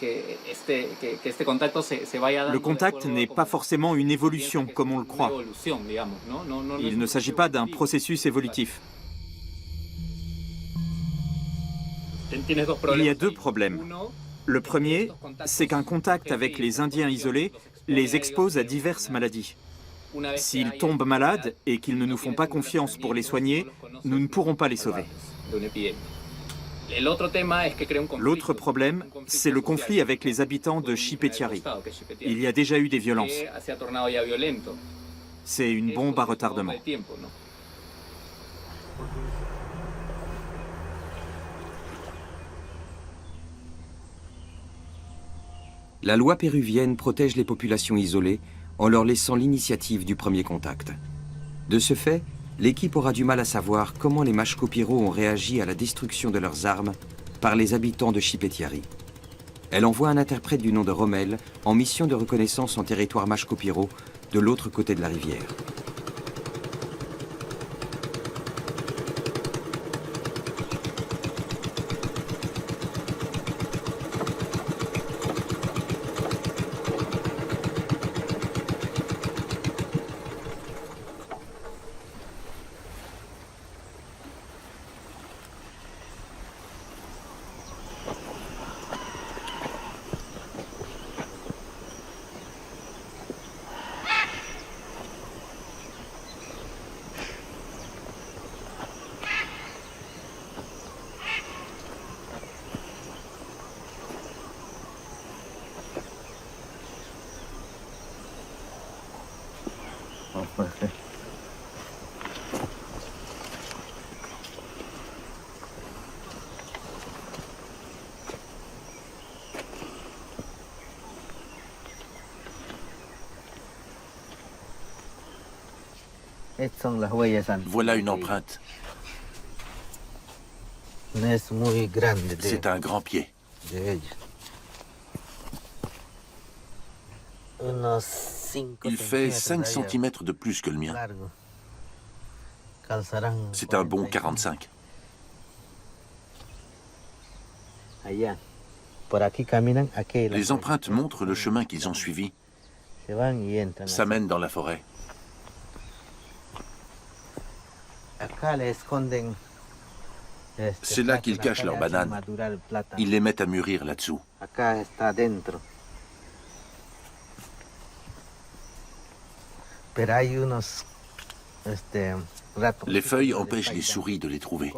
Le contact n'est pas forcément une évolution comme on le croit. Il ne s'agit pas d'un processus évolutif. Il y a deux problèmes. Le premier, c'est qu'un contact avec les Indiens isolés les expose à diverses maladies. S'ils tombent malades et qu'ils ne nous font pas confiance pour les soigner, nous ne pourrons pas les sauver. L'autre problème, c'est le conflit avec les habitants de Chipetiary. Il y a déjà eu des violences. C'est une bombe à retardement. La loi péruvienne protège les populations isolées en leur laissant l'initiative du premier contact. De ce fait, l'équipe aura du mal à savoir comment les Mashkopiro ont réagi à la destruction de leurs armes par les habitants de Chipetiary. Elle envoie un interprète du nom de Rommel en mission de reconnaissance en territoire Mashkopiro de l'autre côté de la rivière. Voilà une empreinte. C'est un grand pied. Il fait 5 cm de plus que le mien. C'est un bon 45. Les empreintes montrent le chemin qu'ils ont suivi. Ça mène dans la forêt. C'est là qu'ils cachent leurs bananes. Ils les mettent à mûrir là-dessous. Les feuilles empêchent les souris de les trouver.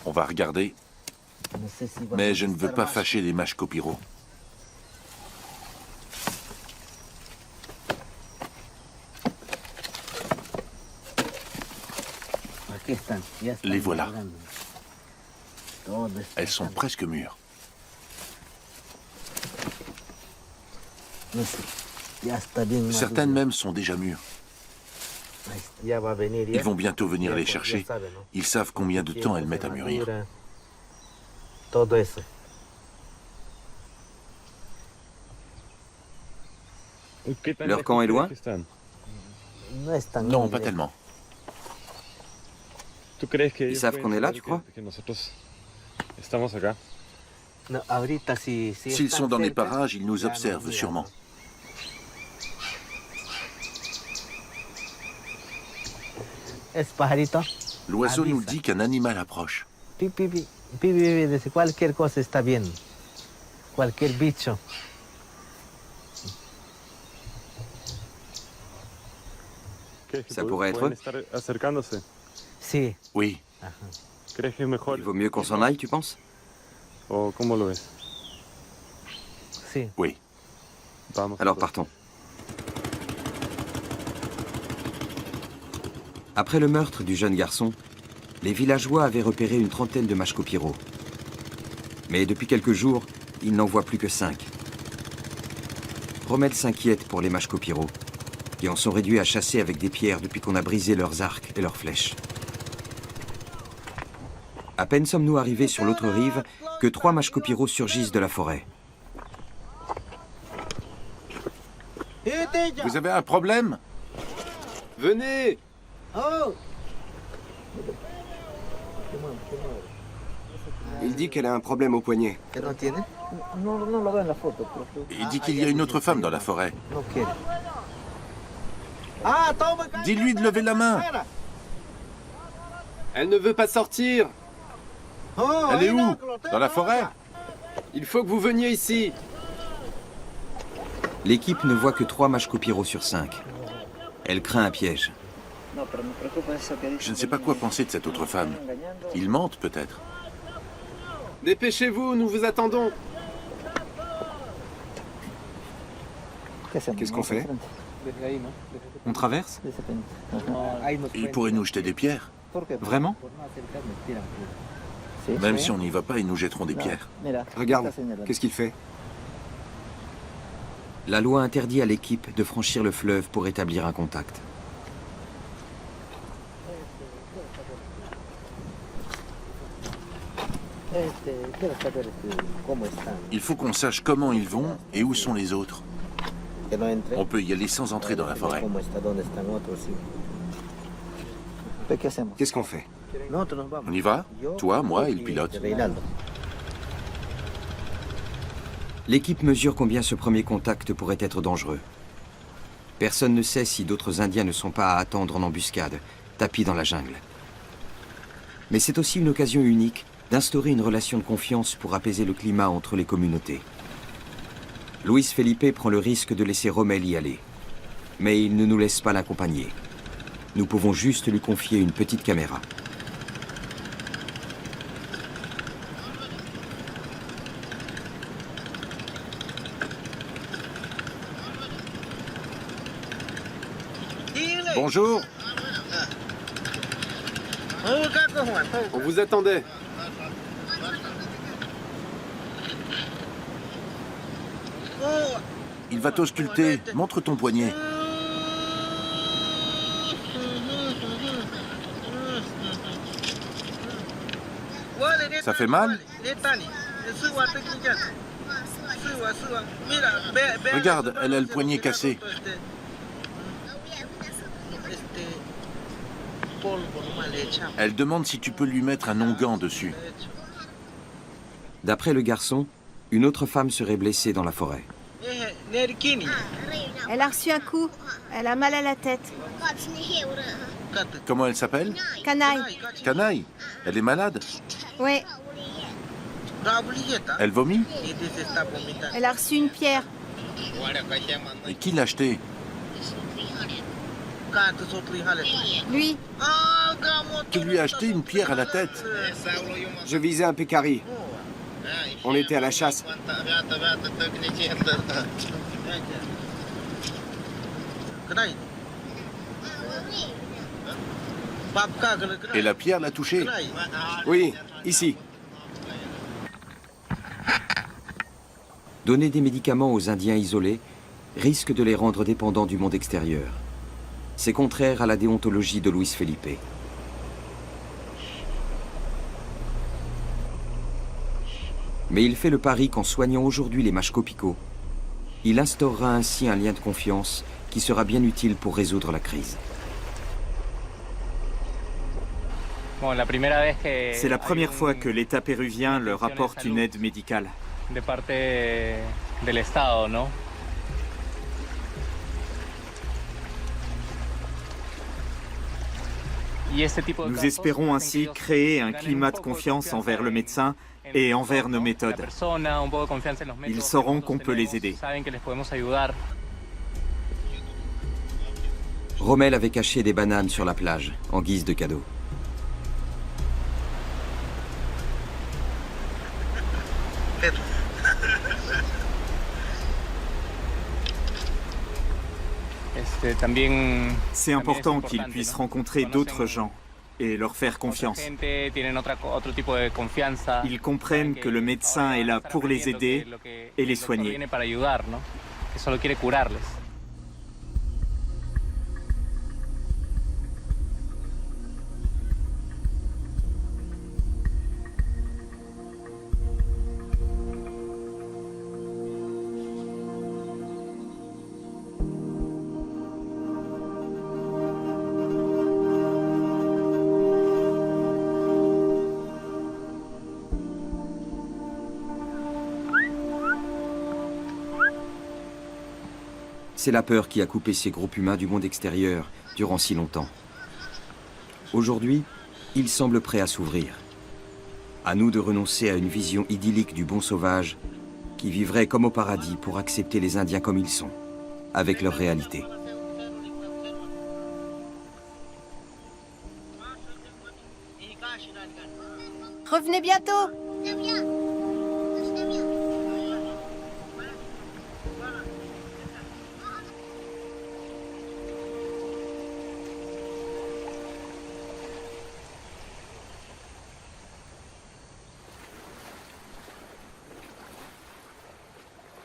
On va regarder, mais je ne veux pas fâcher les mashkopiro. Les voilà. Elles sont presque mûres. Certaines même sont déjà mûres. Ils vont bientôt venir les chercher. Ils savent combien de temps elles mettent à mûrir. Leur camp est loin? Non, pas tellement. Ils savent qu'on est là, tu crois? S'ils sont dans les parages, ils nous observent sûrement. L'oiseau nous dit qu'un animal approche. Ça pourrait être eux? Oui. Il vaut mieux qu'on s'en aille, tu penses? Oui. Alors partons. Après le meurtre du jeune garçon, les villageois avaient repéré une trentaine de mashkopiro. Mais depuis quelques jours, ils n'en voient plus que 5. Rommel s'inquiète pour les mashkopiro, qui en sont réduits à chasser avec des pierres depuis qu'on a brisé leurs arcs et leurs flèches. À peine sommes-nous arrivés sur l'autre rive que 3 mashkopiro surgissent de la forêt. Vous avez un problème? Venez! Il dit qu'elle a un problème au poignet. Il dit qu'il y a une autre femme dans la forêt. Dis-lui de lever la main. Elle ne veut pas sortir. Elle est où? Dans la forêt? Il faut que vous veniez ici. L'équipe ne voit que 3 mashkopiro sur 5. Elle craint un piège. Je ne sais pas quoi penser de cette autre femme. Ils mentent peut-être. Dépêchez-vous, nous vous attendons. Qu'est-ce qu'on fait? On traverse? Ils pourraient nous jeter des pierres. Vraiment? Même si on n'y va pas, ils nous jetteront des pierres. Regarde, qu'est-ce qu'il fait? La loi interdit à l'équipe de franchir le fleuve pour établir un contact. Il faut qu'on sache comment ils vont et où sont les autres. On peut y aller sans entrer dans la forêt. Qu'est-ce qu'on fait? On y va? Toi, moi et le pilote. L'équipe mesure combien ce premier contact pourrait être dangereux. Personne ne sait si d'autres Indiens ne sont pas à attendre en embuscade, tapis dans la jungle. Mais c'est aussi une occasion unique d'instaurer une relation de confiance pour apaiser le climat entre les communautés. Luis Felipe prend le risque de laisser Rommel y aller. Mais il ne nous laisse pas l'accompagner. Nous pouvons juste lui confier une petite caméra. Bonjour. On vous attendait. Il va t'ausculter. Montre ton poignet. Ça fait mal? Regarde, elle a le poignet cassé. Elle demande si tu peux lui mettre un onguent dessus. D'après le garçon, une autre femme serait blessée dans la forêt. Elle a reçu un coup. Elle a mal à la tête. Comment elle s'appelle? Canaille. Canaille. Elle est malade? Oui. Elle vomit? Elle a reçu une pierre. Et qui l'a acheté? Lui. Tu lui as acheté une pierre à la tête? Je visais un pécari. On était à la chasse. Et la pierre l'a touché? Oui, ici. Donner des médicaments aux Indiens isolés risque de les rendre dépendants du monde extérieur. C'est contraire à la déontologie de Luis Felipe. Mais il fait le pari qu'en soignant aujourd'hui les Mashco-Pico, il instaurera ainsi un lien de confiance qui sera bien utile pour résoudre la crise. C'est la première fois que l'État péruvien leur apporte une aide médicale. Nous espérons ainsi créer un climat de confiance envers le médecin et envers nos méthodes. Ils sauront qu'on peut les aider. Rommel avait caché des bananes sur la plage, en guise de cadeau. C'est important qu'ils puissent rencontrer d'autres gens et leur faire confiance. Ils comprennent que le médecin est là pour les aider et les soigner. C'est la peur qui a coupé ces groupes humains du monde extérieur durant si longtemps. Aujourd'hui, ils semblent prêts à s'ouvrir. À nous de renoncer à une vision idyllique du bon sauvage qui vivrait comme au paradis pour accepter les Indiens comme ils sont, avec leur réalité. Revenez bientôt.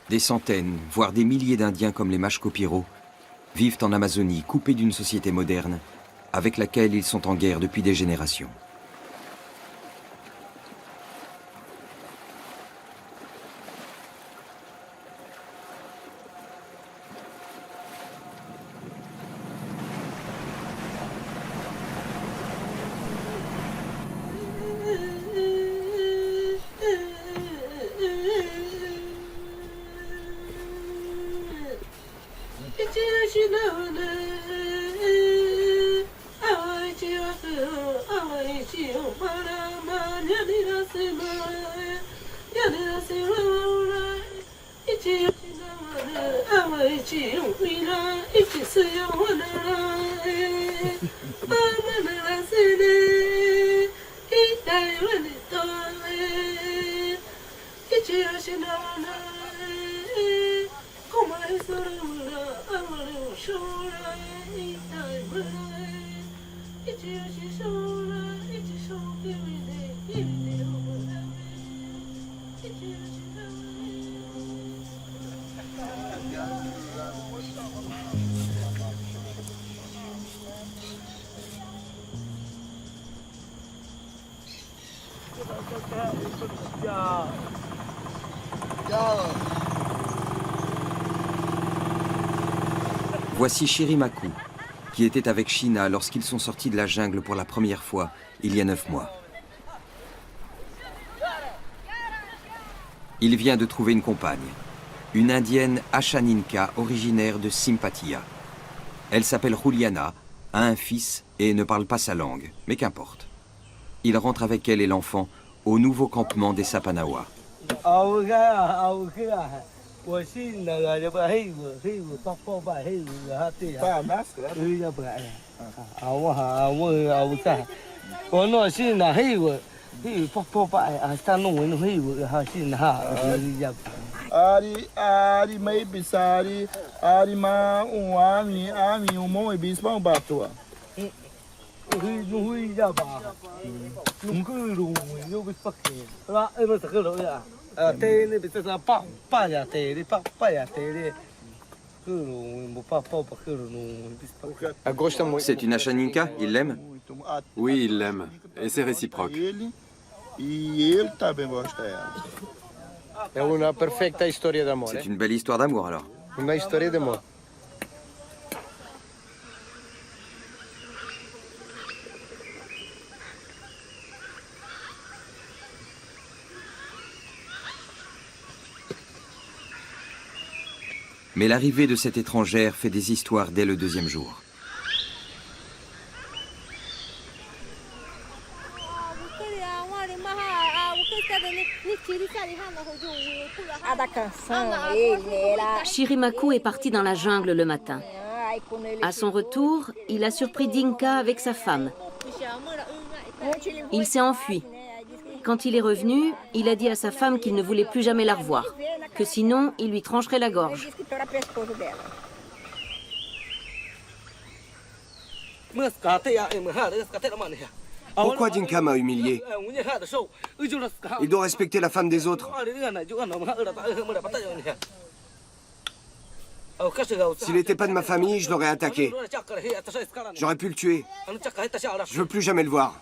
Des centaines, voire des milliers d'Indiens comme les Mashco-Piro vivent en Amazonie coupés d'une société moderne avec laquelle ils sont en guerre depuis des générations. Voici Shirimaku, qui était avec Shina lorsqu'ils sont sortis de la jungle pour la première fois, il y a 9 mois. Il vient de trouver une compagne, une indienne Ashaninka originaire de Simpatia. Elle s'appelle Juliana, a un fils et ne parle pas sa langue, mais qu'importe. Il rentre avec elle et l'enfant au nouveau campement des Sapanawa. Ari mai bisari ari ma ami umo bispa batua. Hui ya ba. Nguru yo bispakke. La ema takelo ya. Te ne bitsa pa ya te ri pa ya te ri. C'est une Ashaninka, il l'aime? Oui, il l'aime. Et c'est réciproque. C'est une belle histoire d'amour alors. Una história d'amour. Mais l'arrivée de cette étrangère fait des histoires dès le 2e jour. Shirimaku est parti dans la jungle le matin. À son retour, il a surpris Dinka avec sa femme. Il s'est enfui. Quand il est revenu, il a dit à sa femme qu'il ne voulait plus jamais la revoir, que sinon il lui trancherait la gorge. Pourquoi Dinka m'a humilié? Il doit respecter la femme des autres. S'il n'était pas de ma famille, je l'aurais attaqué. J'aurais pu le tuer. Je veux plus jamais le voir.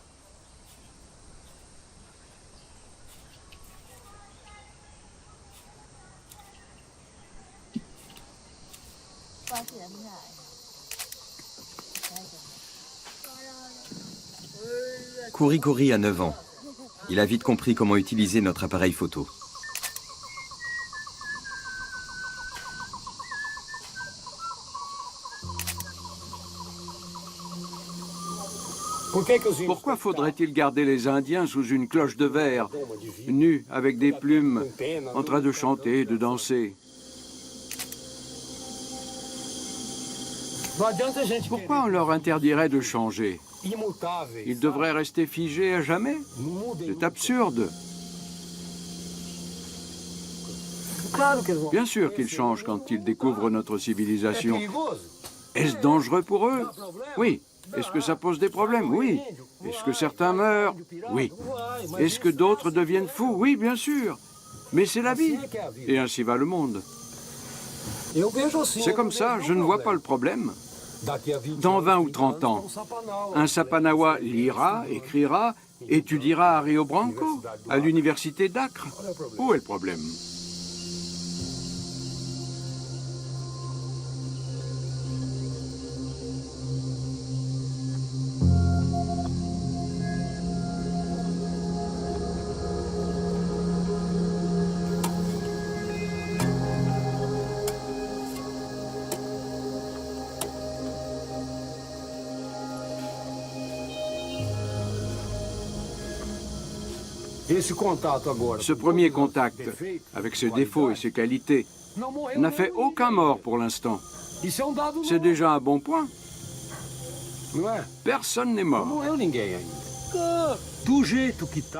Kurikuri a 9 ans. Il a vite compris comment utiliser notre appareil photo. Pourquoi faudrait-il garder les Indiens sous une cloche de verre, nus avec des plumes, en train de chanter et de danser? Pourquoi on leur interdirait de changer? Ils devraient rester figés à jamais? C'est absurde. Bien sûr qu'ils changent quand ils découvrent notre civilisation. Est-ce dangereux pour eux? Oui. Est-ce que ça pose des problèmes? Oui. Est-ce que certains meurent? Oui. Est-ce que d'autres deviennent fous? Oui, bien sûr. Mais c'est la vie. Et ainsi va le monde. C'est comme ça, je ne vois pas le problème. Dans 20 ou 30 ans, un Sapanawa lira, écrira, étudiera à Rio Branco, à l'université d'Acre. Où est le problème? Ce premier contact, avec ses défauts et ses qualités, n'a fait aucun mort pour l'instant. C'est déjà un bon point. Personne n'est mort.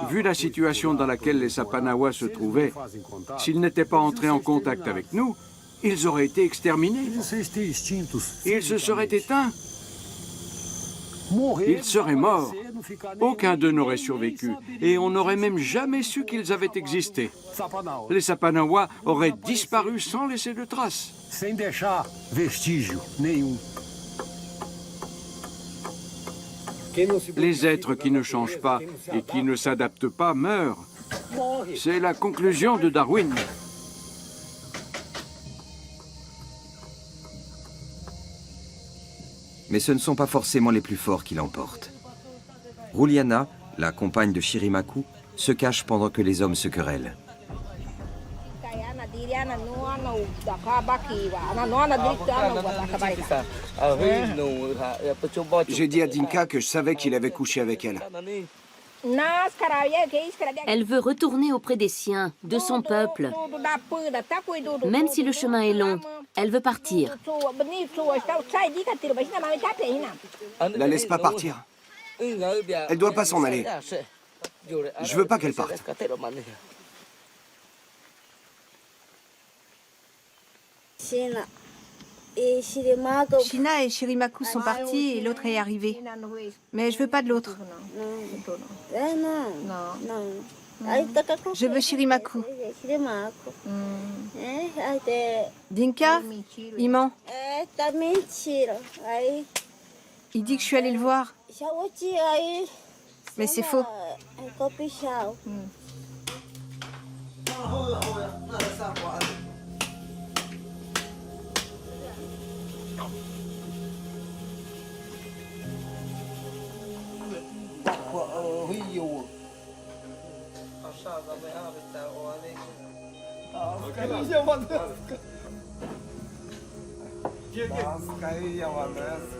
Vu la situation dans laquelle les Sapanawa se trouvaient, s'ils n'étaient pas entrés en contact avec nous, ils auraient été exterminés. Ils se seraient éteints. Ils seraient morts. Aucun d'eux n'aurait survécu. Et on n'aurait même jamais su qu'ils avaient existé. Les Sapanawa auraient disparu sans laisser de traces. Les êtres qui ne changent pas et qui ne s'adaptent pas meurent. C'est la conclusion de Darwin. Mais ce ne sont pas forcément les plus forts qui l'emportent. Ruliana, la compagne de Shirimaku, se cache pendant que les hommes se querellent. J'ai dit à Dinka que je savais qu'il avait couché avec elle. Elle veut retourner auprès des siens, de son peuple. Même si le chemin est long, elle veut partir. La laisse pas partir. Elle doit pas s'en aller. Je veux pas qu'elle parte. Shina et Shirimaku sont partis et l'autre est arrivé. Mais je veux pas de l'autre. Je veux Shirimaku. Dinka, il ment. Il dit que je suis allée le voir. Mais c'est faux.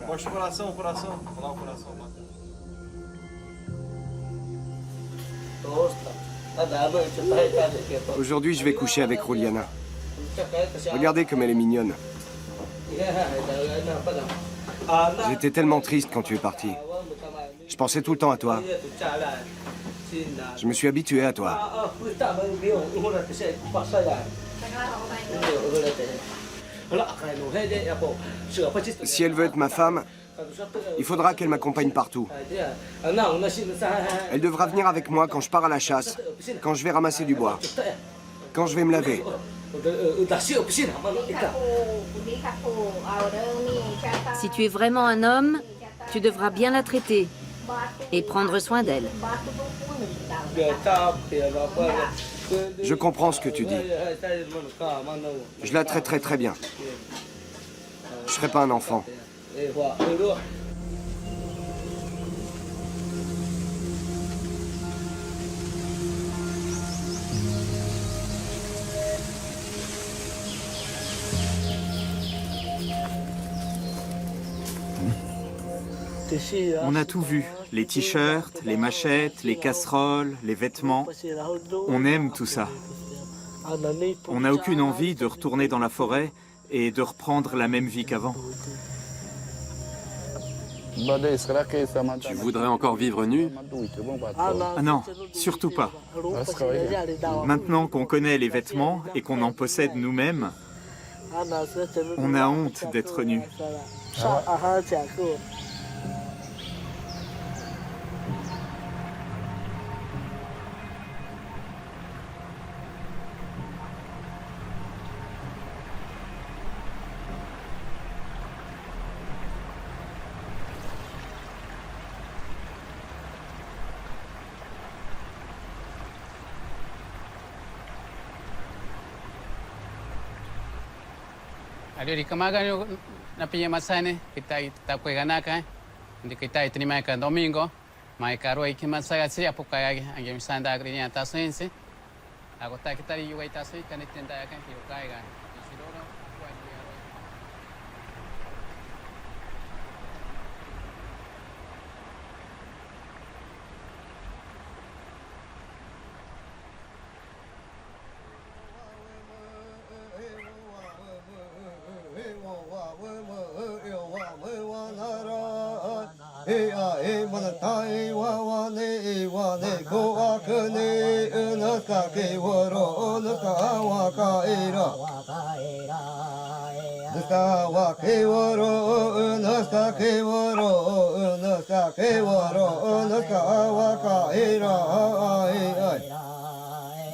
Mostra o coração, o coração. Olha lá o coração. Aujourd'hui, je vais coucher avec Ruliana. Regardez comme elle est mignonne. J'étais tellement triste quand tu es parti. Je pensais tout le temps à toi. Je me suis habitué à toi. Si elle veut être ma femme, il faudra qu'elle m'accompagne partout. Elle devra venir avec moi quand je pars à la chasse, quand je vais ramasser du bois, quand je vais me laver. Si tu es vraiment un homme, tu devras bien la traiter et prendre soin d'elle. Je comprends ce que tu dis. Je la traiterai très bien. Je ne serai pas un enfant. On a tout vu. Les t-shirts, les machettes, les casseroles, les vêtements. On aime tout ça. On n'a aucune envie de retourner dans la forêt et de reprendre la même vie qu'avant. Tu voudrais encore vivre nu? Ah non, surtout pas. Maintenant qu'on connaît les vêtements et qu'on en possède nous-mêmes, on a honte d'être nus. Adio di kamaga nyo na pinyamasane kita kuegana ka hindi kita itinima ka domingo mai karo ikimasaya si apukaya ang misanda agrinya tasense ako ta kita ri yuai tasai kanitenda kan kiukai ga sidoro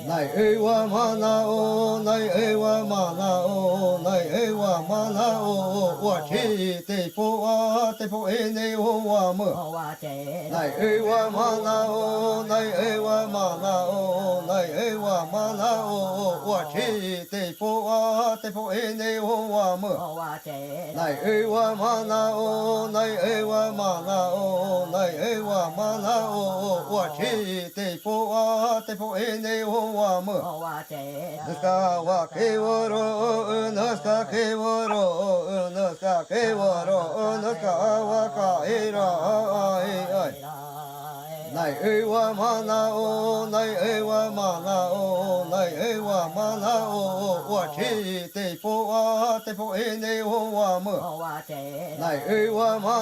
Này ơi wa mana o, này ơi wa mana o, này ơi wa mana o, wa chi te po e ne o wa mo. Này ơi wa mana o, này ơi wa mana o, này ơi wa mana o, wa chi te po e ne o wa mo. Này ơi wa mana o, này ơi wa mana o, này ơi wa mana o, wa chi te po e ne o wa mo. Nuska wa ke woro, nuska ke woro, nuska ke woro, nuska wa ka ira ai. Này ơi wa mana o, này ơi wa mana o, này ơi wa mana o, wa chi te po e ne o wa mo. Này ơi wa mana